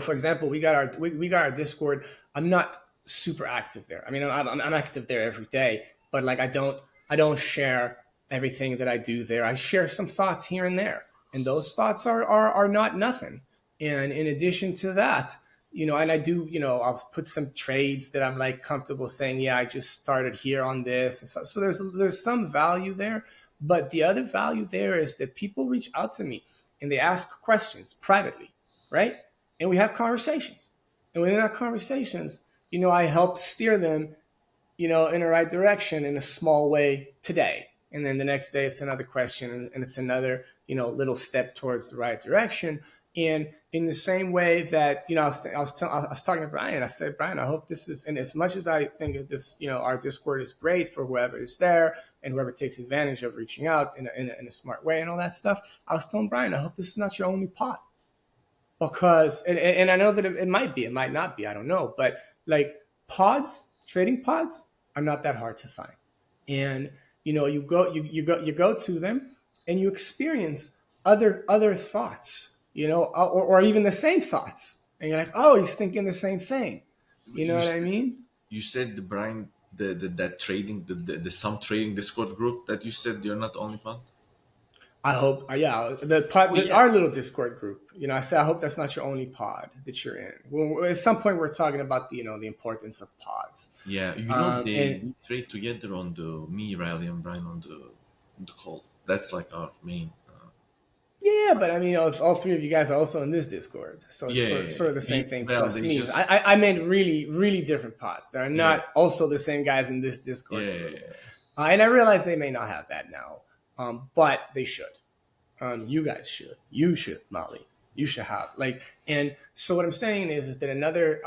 for example, we got our Discord. I'm not super active there. I mean, I'm active there every day, but like I don't share everything that I do there. I share some thoughts here and there, and those thoughts are not nothing. And in addition to that, and I do, I'll put some trades that I'm like comfortable saying, yeah, I just started here on this and stuff. So there's some value there, but the other value there is that people reach out to me and they ask questions privately, right? And we have conversations. And within our conversations, I help steer them, in the right direction in a small way today. And then the next day it's another question and it's another, little step towards the right direction. And in the same way that, I was talking to Brian, I said, Brian, I hope this is, and as much as I think that this, our Discord is great for whoever is there and whoever takes advantage of reaching out in a smart way and all that stuff, I was telling Brian, I hope this is not your only pot. Because and I know that it might be, it might not be, I don't know, but like trading pods are not that hard to find, and you go to them and you experience other thoughts, or even the same thoughts, and you're like, oh, he's thinking the same thing, you know You what I said, mean? you said the Brian, that trading, the some trading Discord group that you said you're not only part. I hope, yeah, Oh yeah, our little Discord group. I said, I hope that's not your only pod that you're in. Well, at some point, we're talking about the importance of pods, yeah. and We trade together on the me, Riley, and Brian on the call. That's like our main. yeah, but I mean, all three of you guys are also in this Discord, so it's Yeah, sort of the same we, thing well, plus they me. just I meant really, really different pods. There are yeah, not also the same guys in this Discord group, yeah. and I realize they may not have that now, but they should. You guys should. You should, Molly. You should have and so what I'm saying is that another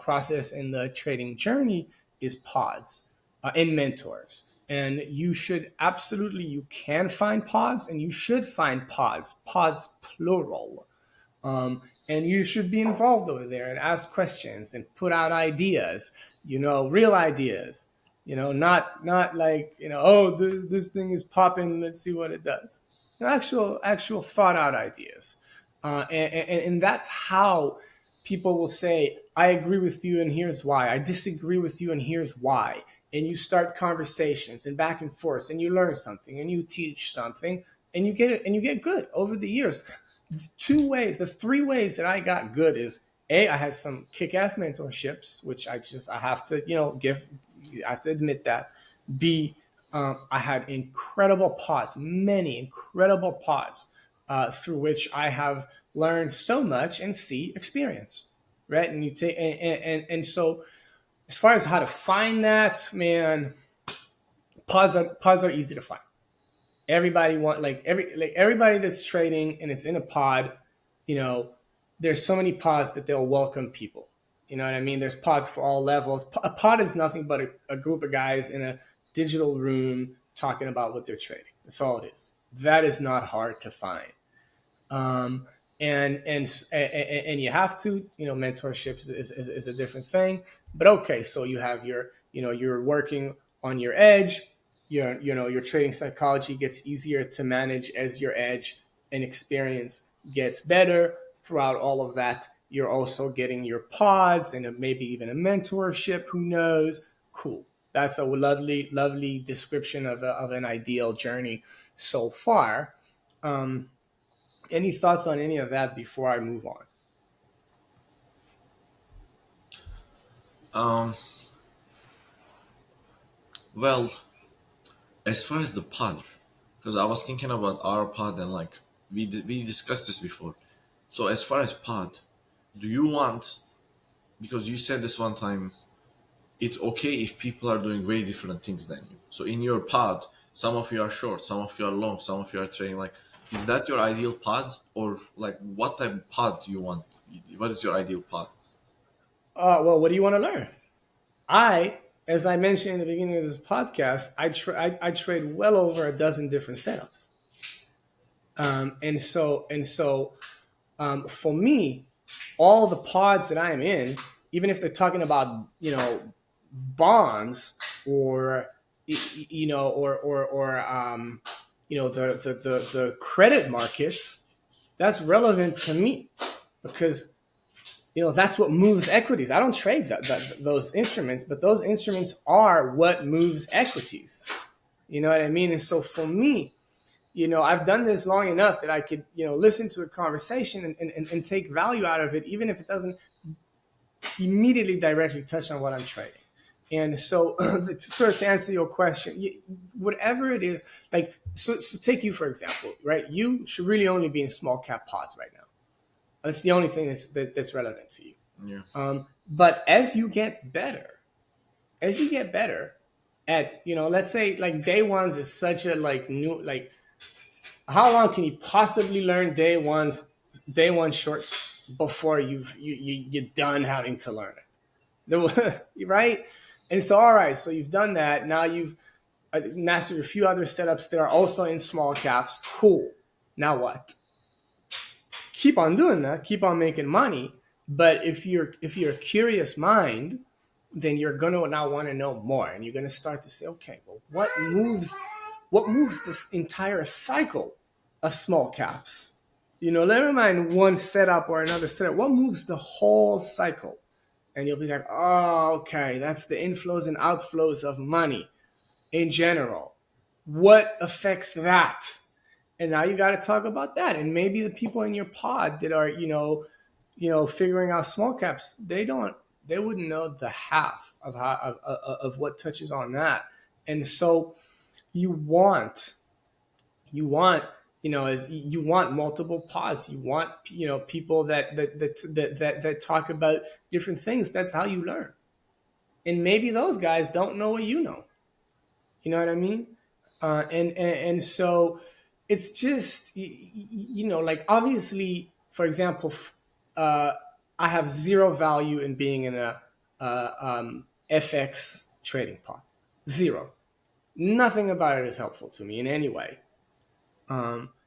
process in the trading journey is pods and mentors. And you can find pods, and you should find pods plural. And you should be involved over there and ask questions and put out ideas, real ideas, not like, oh, this thing is popping, let's see what it does. Actual thought out ideas. And that's how people will say, I agree with you and here's why. I disagree with you and here's why. And you start conversations and back and forth, and you learn something and you teach something, and you get it, and you get good over the years. The three ways that I got good is A, I had some kick-ass mentorships, which I have to, I have to admit that. B, I had incredible pods, many incredible pods, through which I have learned so much. And C, experience, right? And you take and so as far as how to find that, man, pods are easy to find. Everybody want everybody that's trading and it's in a pod, you know, there's so many pods that they'll welcome people. You know what I mean? There's pods for all levels. A pod is nothing but a group of guys in a digital room talking about what they're trading. That's all it is. That is not hard to find. Um, and you have to, you know, mentorships is a different thing. But okay, so you have your, you know, you're working on your edge. Your, you know, your trading psychology gets easier to manage as your edge and experience gets better. Throughout all of that, you're also getting your pods and maybe even a mentorship. Who knows? Cool. That's a lovely, lovely description of an ideal journey so far. Um, any thoughts on any of that before I move on? Um, well, as far as the pod, because I was thinking about our pod and like we discussed this before. So as far as pod, do you want, because you said this one time, it's okay if people are doing way different things than you. So in your pod, some of you are short, some of you are long, some of you are trading. Like, is that your ideal pod, or like what type of pod do you want? What is your ideal pod? Well, what do you want to learn? I, as I mentioned in the beginning of this podcast, I trade well over a dozen different setups, and so for me, all the pods that I'm in, even if they're talking about, you know, bonds or you know or you know the credit markets, that's relevant to me because, you know, that's what moves equities. I don't trade those instruments, but those instruments are what moves equities. You know what I mean? And so for me, you know, I've done this long enough that I could, you know, listen to a conversation and take value out of it, even if it doesn't immediately directly touch on what I'm trading. And so, sort of to answer your question, whatever it is, like, so take you for example, right? You should really only be in small cap pods right now. That's the only thing that's relevant to you. Yeah. But as you get better at, you know, let's say like day ones is such a like new, like, how long can you possibly learn day one short before you're done having to learn it, right? And so, all right, so you've done that. Now you've mastered a few other setups that are also in small caps. Cool. Now what? Keep on doing that. Keep on making money. But if you're a curious mind, then you're gonna now want to know more, and you're gonna start to say, okay, well, what moves this entire cycle of small caps? You know, never mind one setup or another setup. What moves the whole cycle? And you'll be like, oh, okay, that's the inflows and outflows of money in general. What affects that? And now you got to talk about that. And maybe the people in your pod that are, figuring out small caps, they wouldn't know the half of what touches on that. And so you want you want as you want multiple pods. You want people that talk about different things. That's how you learn. And maybe those guys don't know what you know. You know what I mean? And so it's just like, obviously, for example, uh, I have zero value in being in a FX trading pod. Zero. Nothing about it is helpful to me in any way.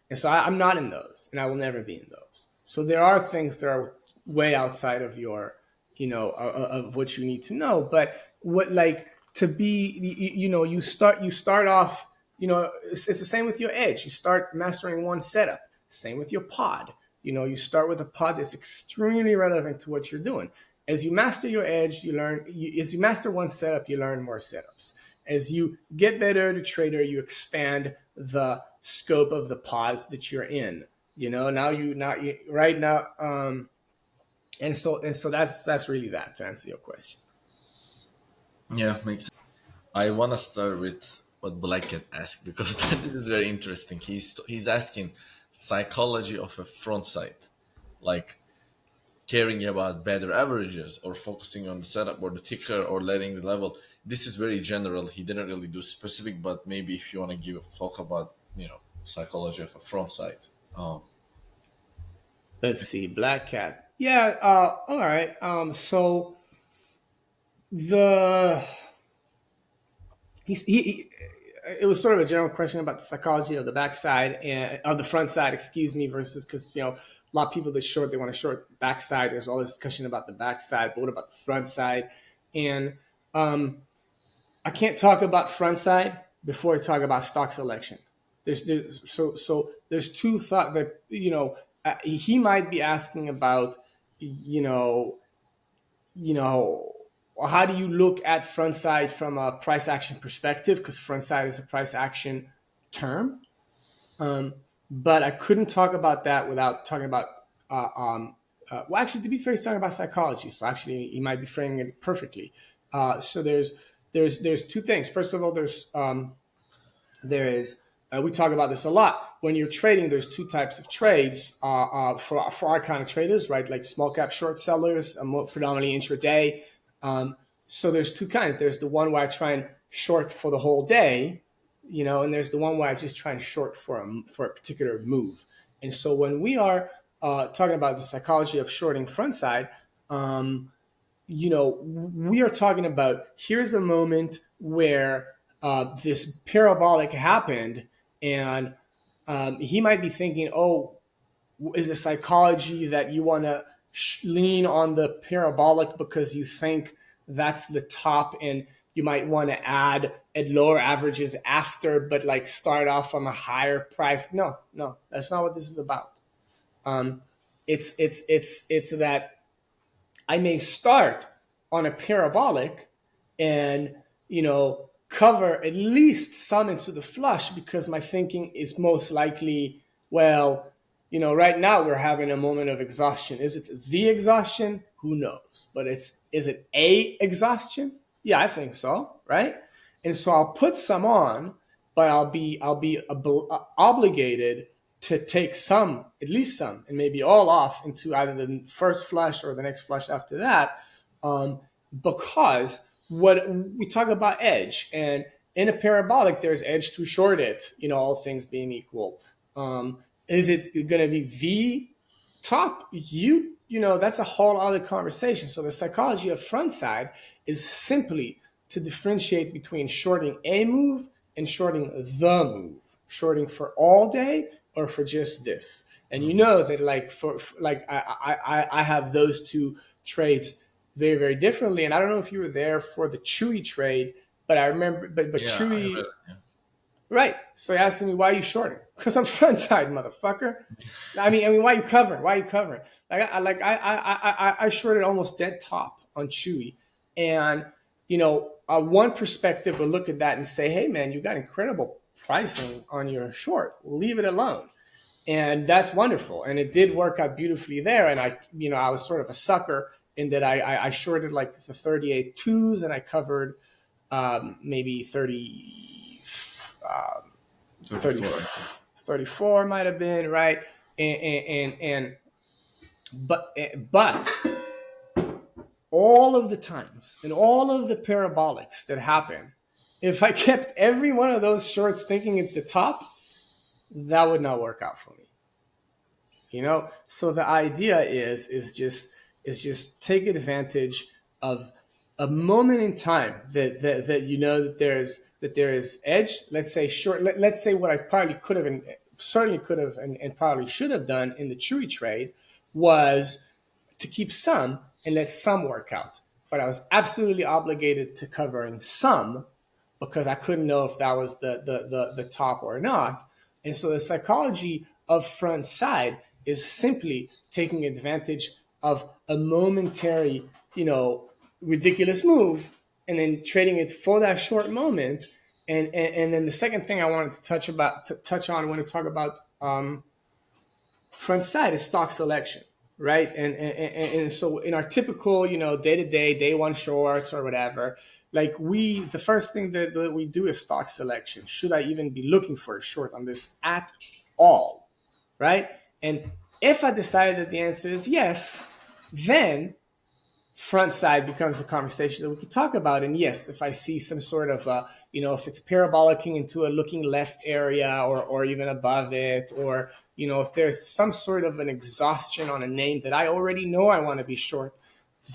And so I'm not in those, and I will never be in those. So there are things that are way outside of your, of what you need to know. But what, like, to be, you start off, it's the same with your edge. You start mastering one setup. Same with your pod. You start with a pod that's extremely relevant to what you're doing. As you master your edge, you learn. As you master one setup, you learn more setups. As you get better as a trader, you expand the scope of the pods that you're in. Right now, and so that's really that, to answer your question. Yeah, makes sense. I want to start with what Blackett asked because this is very interesting. He's asking psychology of a front side, like caring about better averages or focusing on the setup or the ticker or letting the level. This is very general. He didn't really do specific, but maybe if you want to talk about psychology of a front side. Let's see, Black Cat. Yeah. All right. So the he it was sort of a general question about the psychology of the backside and of the front side, excuse me, versus because a lot of people that short they want to short backside. There's all this discussion about the backside, but what about the front side? And I can't talk about front side before I talk about stock selection. So there's two thought that he might be asking about you know you know how do you look at front side from a price action perspective, because front side is a price action term. But I couldn't talk about that without talking about well, actually, to be fair, he's talking about psychology, so actually he might be framing it perfectly. So there's two things. First of all, there is we talk about this a lot. When you're trading, there's two types of trades for our kind of traders, right? Like small cap short sellers, predominantly intraday. So there's two kinds. There's the one where I try and short for the whole day, and there's the one where I just try and short for a particular move. And so when we are talking about the psychology of shorting front side, we are talking about here's a moment where this parabolic happened, and he might be thinking, oh, is the psychology that you want to lean on the parabolic because you think that's the top and you might want to add at lower averages after, but like start off from a higher price? No, that's not what this is about. It's that I may start on a parabolic and, cover at least some into the flush because my thinking is most likely, well, right now we're having a moment of exhaustion. Is it the exhaustion? Who knows? But is it a exhaustion? Yeah, I think so, right? And so I'll put some on, but I'll be obligated to take some, at least some, and maybe all off into either the first flush or the next flush after that, because what we talk about edge, and in a parabolic, there's edge to short it, all things being equal. Is it going to be the top? That's a whole other conversation. So the psychology of front side is simply to differentiate between shorting a move and shorting the move, shorting for all day or for just this. And that I have those two trades very, very differently. And I don't know if you were there for the Chewy trade, but I remember, but Yeah, Chewy, right? So he asked me, why are you shorting? Because I'm front side, motherfucker. I mean, why are you covering? Why are you covering? I shorted almost dead top on Chewy, and one perspective will look at that and say, hey man, you got incredible pricing on your short. Leave it alone. And that's wonderful. And it did work out beautifully there. And I was sort of a sucker in that I shorted like the 38 twos and I covered maybe 34 might have been, right? But all of the times and all of the parabolics that happen, if I kept every one of those shorts thinking it's the top, that would not work out for me. So the idea is just take advantage of a moment in time that there is edge. Let's say short. Let's say what I probably could have and certainly could have and probably should have done in the Chewy trade was to keep some and let some work out. But I was absolutely obligated to covering some because I couldn't know if that was the top or not. And so the psychology of front side is simply taking advantage of a momentary, ridiculous move and then trading it for that short moment. And then the second thing I wanted to touch on when we talk about front side is stock selection, right? And so in our typical, day-to-day, day one shorts or whatever, the first thing that we do is stock selection. Should I even be looking for a short on this at all, right? And if I decide that the answer is yes, then front side becomes a conversation that we could talk about. And yes, if I see some sort of, if it's parabolicing into a looking left area or even above it, or, if there's some sort of an exhaustion on a name that I already know I want to be short,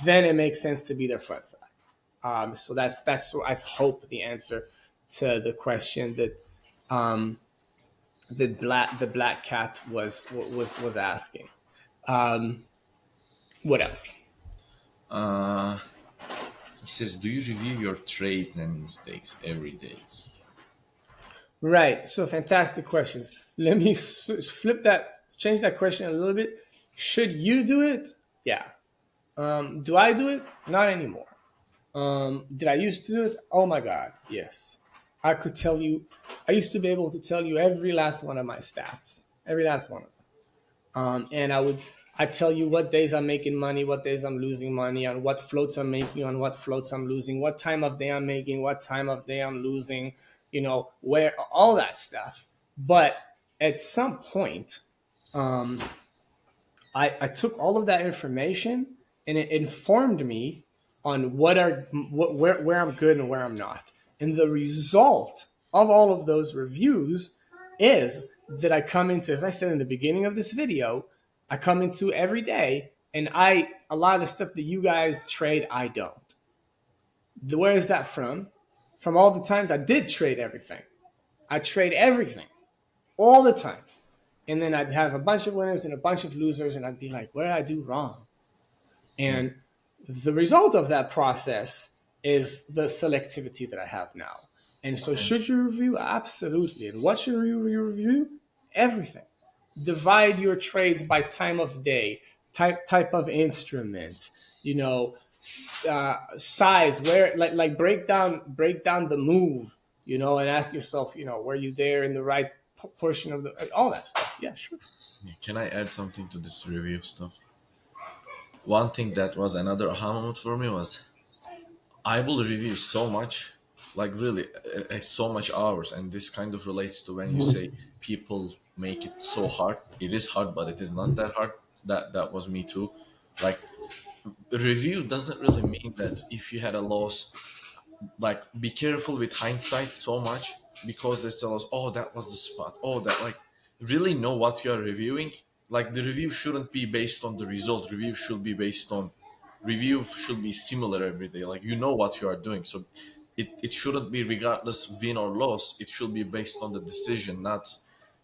then it makes sense to be their front side. So that's I hope the answer to the question that the black cat was asking. What else? He says, "Do you review your trades and mistakes every day?" Right. So fantastic questions. Let me change that question a little bit. Should you do it? Yeah. Do I do it? Not anymore. Did I used to do it? Oh my God, yes. I could tell you. I used to be able to tell you every last one of my stats, every last one of them. And I tell you what days I'm making money, what days I'm losing money, on what floats I'm making, on what floats I'm losing, what time of day I'm making, what time of day I'm losing, where all that stuff. But at some point, I took all of that information and it informed me on where I'm good and where I'm not. And the result of all of those reviews is that I come into, as I said in the beginning of this video, I come into every day and a lot of the stuff that you guys trade, I don't. Where is that from? From all the times I did trade everything. I trade everything all the time. And then I'd have a bunch of winners and a bunch of losers, and I'd be like, what did I do wrong? And the result of that process is the selectivity that I have now. And so should you review? Absolutely. And what should you review? Everything. Divide your trades by time of day, type of instrument, size, where like break down the move, and ask yourself, were you there in the right portion of all that stuff? Yeah, sure. Can I add something to this review stuff? One thing that was another aha moment for me was I will review so much, like really, so much hours, and this kind of relates to when you say people make it so hard. It is hard, but it is not that hard. That was me too. Like, review doesn't really mean that if you had a loss, like be careful with hindsight so much because it's a loss. Oh, that was the spot. Oh, that like really know what you are reviewing. Like the review shouldn't be based on the result. Review should be similar every day. Like you know what you are doing. So it shouldn't be regardless win or loss. It should be based on the decision, not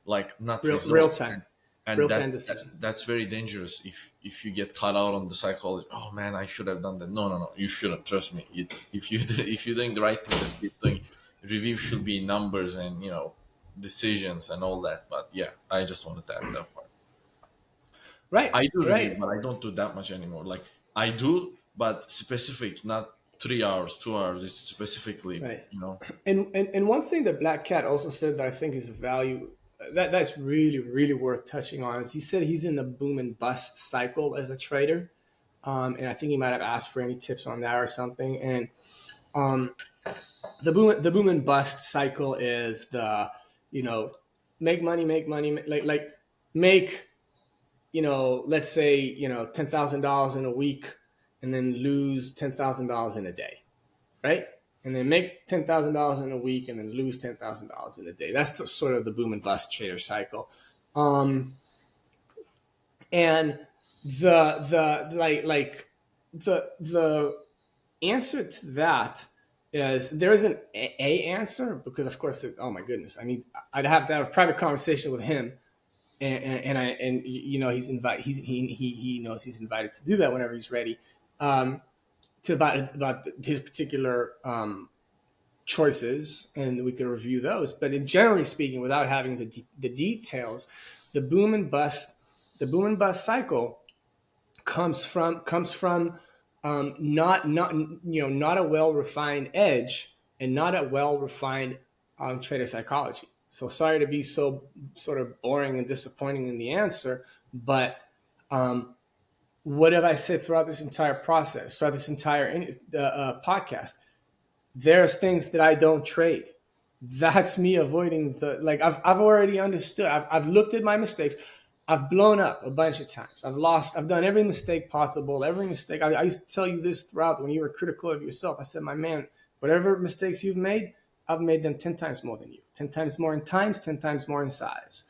Real results. time. And Real time decisions. that's very dangerous if you get caught out on the psychology. Oh man, I should have done that. No, you shouldn't. Trust me. If you're doing the right thing, just keep doing. Review should be numbers and decisions and all that. But yeah, I just wanted to add that part. Right. I do review, Right. but I don't do that much anymore. Like I do, but specific, not 3 hours, 2 hours. It's specifically, Right. you know. And one thing that Black Cat also said that I think is a value that's really really worth touching on is he said he's in the boom and bust cycle as a trader, and I think he might have asked for any tips on that or something. And um, the boom and bust cycle is the make money, like make let's say $10,000 in a week, and then lose $10,000 in a day, right? And then make $10,000 in a week and then lose $10,000 in a day. That's sort of the boom and bust trader cycle. And the answer to that is there isn't a answer because of course, oh my goodness, I'd have to have a private conversation with him, and he's invited. He knows he's invited to do that whenever he's ready. To about his particular choices, and we can review those. But in generally speaking, without having the details, the boom and bust cycle comes from not a well refined edge and not a well refined trader psychology. So sorry to be so sort of boring and disappointing in the answer, but what have I said throughout this entire process, throughout this entire podcast? There's things that I don't trade. That's me avoiding I've already understood. I've looked at my mistakes. I've blown up a bunch of times. I've done every mistake possible, every mistake. I used to tell you this throughout when you were critical of yourself. I said, my man, whatever mistakes you've made, I've made them 10 times more than you, 10 times more in times, 10 times more in size.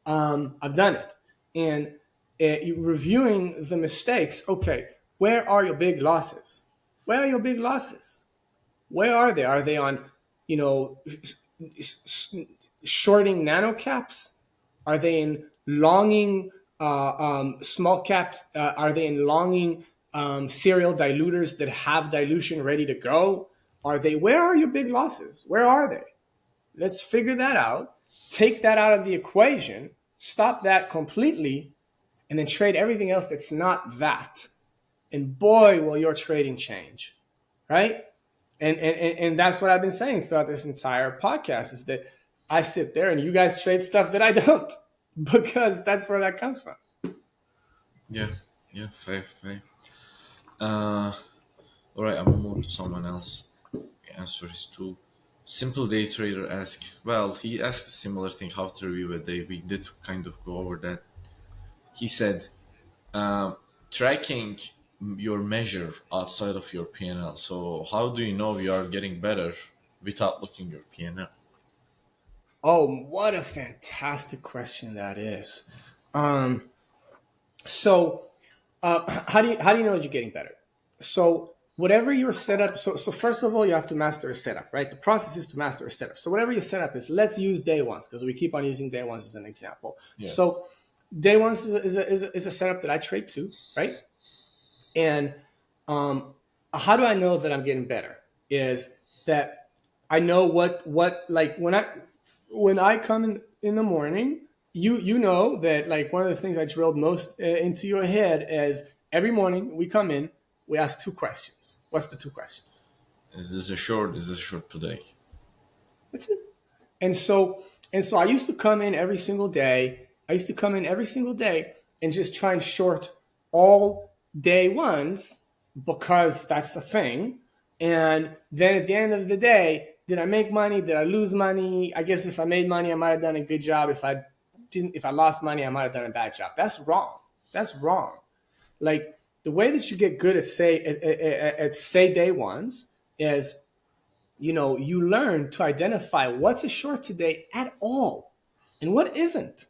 I've done it. And reviewing the mistakes, okay, where are your big losses? Where are your big losses? Where are they? Are they on, you know, shorting nano caps? Are they in longing small caps? Are they in longing serial diluters that have dilution ready to go? Are they? Where are your big losses? Where are they? Let's figure that out. Take that out of the equation. Stop that completely, and then trade everything else that's not that. And boy, will your trading change, right? And that's what I've been saying throughout this entire podcast is that I sit there and you guys trade stuff that I don't because that's where that comes from. Yeah, fair. All right, I'm gonna move to someone else. Answer his two. Simple Day Trader asked, well, he asked a similar thing, how to review a day. We did kind of go over that. He said, tracking your measure outside of your P&L. So how do you know you are getting better without looking your P&L? Oh, what a fantastic question that is. So how do you know you're getting better? So whatever your setup, so first of all, you have to master a setup, right? The process is to master a setup. So whatever your setup is, let's use day ones because we keep on using day ones as an example. Yeah. So day ones is a setup that I trade to, right? And how do I know that I'm getting better? Is that I know what like when I come in the morning, you know that like one of the things I drilled most into your head is every morning we come in, we ask two questions. What's the two questions? Is this a short? Is this a short today? That's it. And so I used to come in every single day. And just try and short all day ones because that's the thing. And then at the end of the day, did I make money? Did I lose money? I guess if I made money, I might have done a good job. If I lost money, I might have done a bad job. That's wrong. Like the way that you get good at say day ones is, you learn to identify what's a short today at all and what isn't.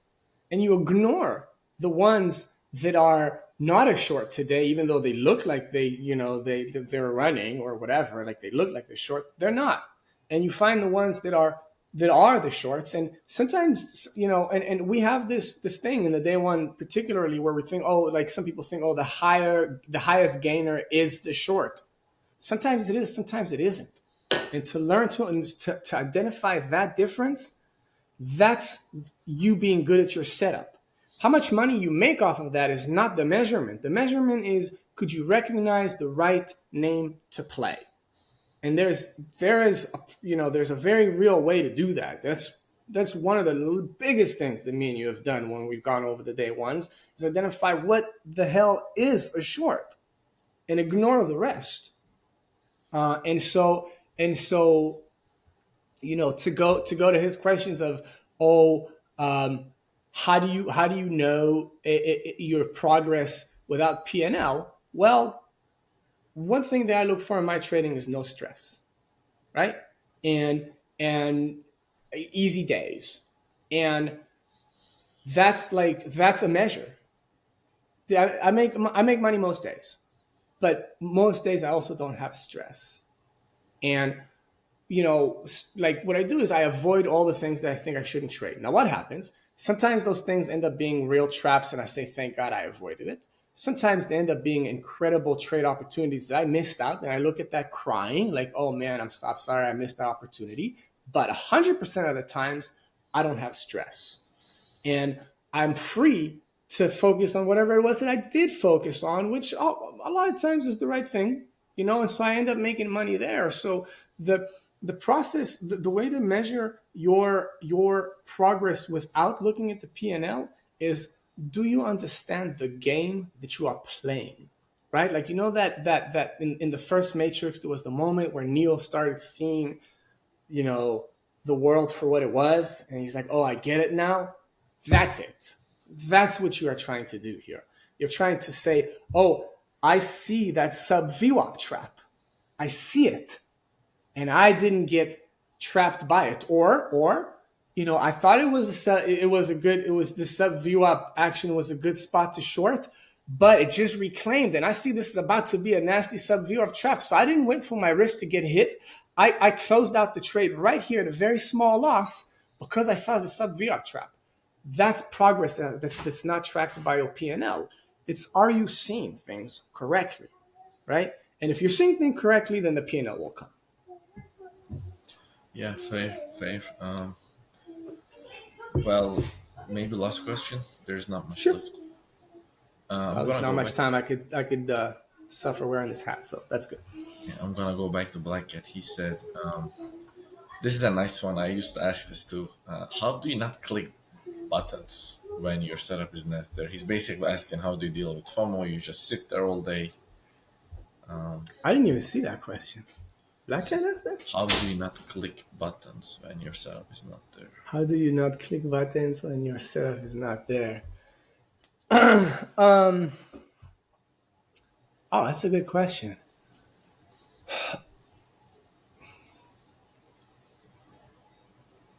And you ignore the ones that are not a short today, even though they look like they're running or whatever, like they look like they're short, they're not. And you find the ones that are the shorts. And sometimes, and we have this thing in the day one, particularly where we think, like some people think, the highest gainer is the short. Sometimes it is, sometimes it isn't. And to learn to identify that difference, that's you being good at your setup. How much money you make off of that is not the measurement. The measurement is, could you recognize the right name to play? And there's a very real way to do that. That's one of the biggest things that me and you have done when we've gone over the day ones is identify what the hell is a short and ignore the rest. And so to go to his questions of how do you know your progress without P&L? Well, one thing that I look for in my trading is no stress, right? And easy days, and that's a measure. I make money most days, but most days I also don't have stress. And like what I do is I avoid all the things that I think I shouldn't trade. Now, what happens? Sometimes those things end up being real traps, and I say, thank God I avoided it. Sometimes they end up being incredible trade opportunities that I missed out, and I look at that crying like, oh man, I'm sorry I missed that opportunity. But 100% of the times, I don't have stress. And I'm free to focus on whatever it was that I did focus on, which a lot of times is the right thing, and so I end up making money there. So the process, the way to measure your progress without looking at the P&L is, do you understand the game that you are playing, right? Like, that in the first Matrix, there was the moment where Neo started seeing, the world for what it was. And he's like, oh, I get it now. That's it. That's what you are trying to do here. You're trying to say, oh, I see that sub VWAP trap. I see it. And I didn't get trapped by it. Or, I thought it was the sub VWAP action was a good spot to short, but it just reclaimed. And I see this is about to be a nasty sub VWAP trap. So I didn't wait for my wrist to get hit. I closed out the trade right here at a very small loss because I saw the sub VWAP trap. That's progress that's not tracked by your P&L. It's, are you seeing things correctly, right? And if you're seeing things correctly, then the P&L will come. Yeah, fair, fair. Well, maybe last question. There's not much Sure. left. There's not much time I could suffer wearing this hat, so that's good. Yeah, I'm gonna go back to Black Cat. He said, "This is a nice one. I used to ask this too. How do you not click buttons when your setup is not there?" He's basically asking, "How do you deal with FOMO? You just sit there all day." I didn't even see that question. Black Cat asked that? How do you not click buttons when your setup is not there? How do you not click buttons when your setup is not there? Oh, that's a good question.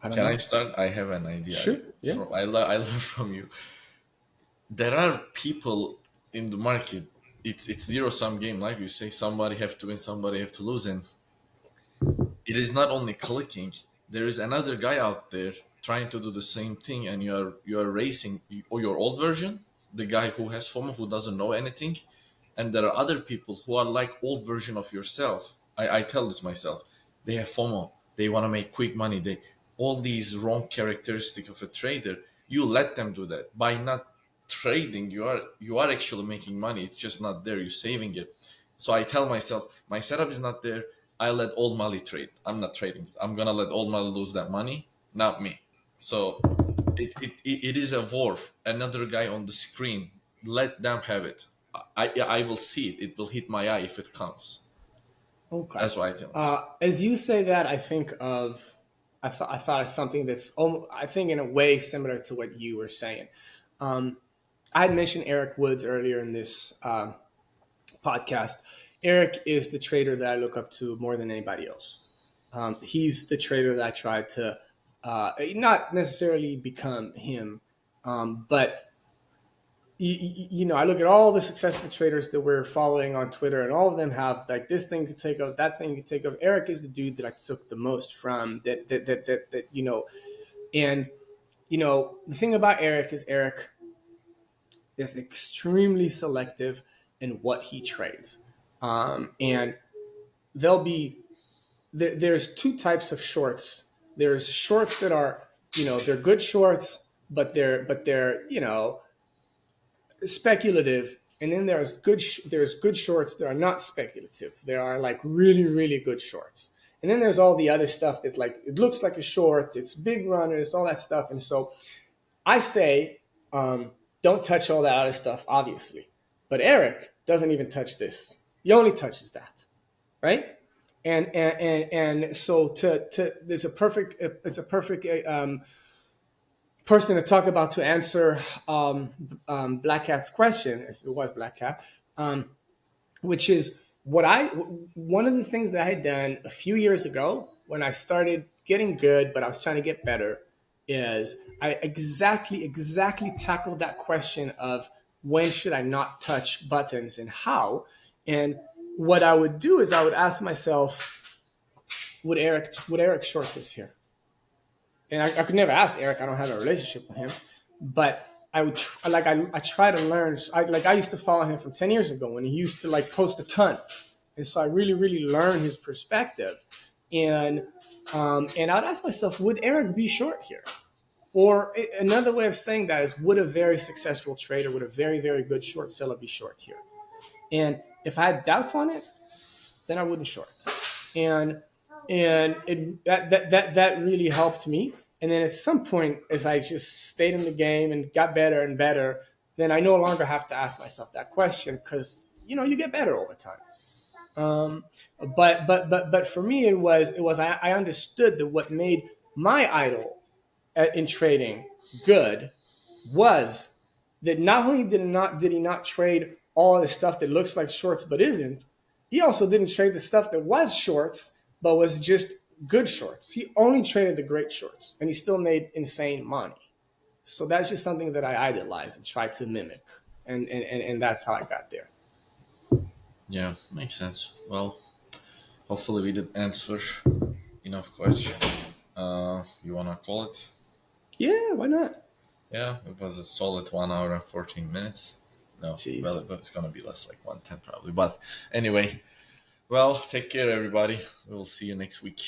Can I start? I have an idea. Sure. Yeah. I learn from you. There are people in the market. It's zero sum game, like you say. Somebody have to win, somebody have to lose, and it is not only clicking. There is another guy out there trying to do the same thing, and you are racing or your old version, the guy who has FOMO, who doesn't know anything, and there are other people who are like old version of yourself. I tell this myself. They have FOMO. They want to make quick money. They all these wrong characteristic of a trader. You let them do that. By not trading, you are actually making money. It's just not there. You're saving it. So I tell myself, my setup is not there. I let old Mali trade. I'm not trading. I'm gonna let old Mali lose that money, not me. So it is a war. Another guy on the screen. Let them have it. I will see it. It will hit my eye if it comes. Okay. That's why I tell myself. As you say that, I think of, I thought of something that's, I think in a way similar to what you were saying. I had mentioned Eric Woods earlier in this podcast. Eric is the trader that I look up to more than anybody else. He's the trader that I tried to not necessarily become him, but I look at all the successful traders that we're following on Twitter, and all of them have like this thing could take off, that thing could take off. Eric is the dude that I took the most from. And the thing about Eric is extremely selective in what he trades, and there's two types of shorts. There's shorts that are they're good shorts, but they're speculative, and then there's good shorts that are not speculative. They are like really, really good shorts. And then there's all the other stuff that's like, it looks like a short, it's big runners, all that stuff. And so I say, don't touch all that other stuff, obviously. But Eric doesn't even touch this. He only touches that, right? And so it's a perfect person to talk about to answer Black Cat's question, if it was Black Cat, which is one of the things that I had done a few years ago when I started getting good, but I was trying to get better, is I exactly tackled that question of when should I not touch buttons and how. And what I would do is I would ask myself, would Eric short this here? And I could never ask Eric. I don't have a relationship with him, but I would I try to learn. I used to follow him from 10 years ago when he used to like post a ton, and so I really learned his perspective. And I'd ask myself, would Eric be short here? Or another way of saying that is, would a very successful trader, would a very, very good short seller be short here? And if I had doubts on it, then I wouldn't short. And that really helped me. And then at some point, as I just stayed in the game and got better and better, then I no longer have to ask myself that question, because you get better over time. But for me, it was I understood that what made my idol in trading good was that not only did he not trade all the stuff that looks like shorts but isn't, he also didn't trade the stuff that was shorts but was just good shorts. He only traded the great shorts, and he still made insane money. So that's just something that I idolized and tried to mimic, and that's how I got there. Yeah, makes sense. Well, hopefully we did answer enough questions. You wanna call it? Yeah, why not? Yeah, it was a solid 1 hour and 14 minutes. No, well, Jeez. it's gonna be less, like 110 probably. But anyway, well, take care, everybody. We'll see you next week.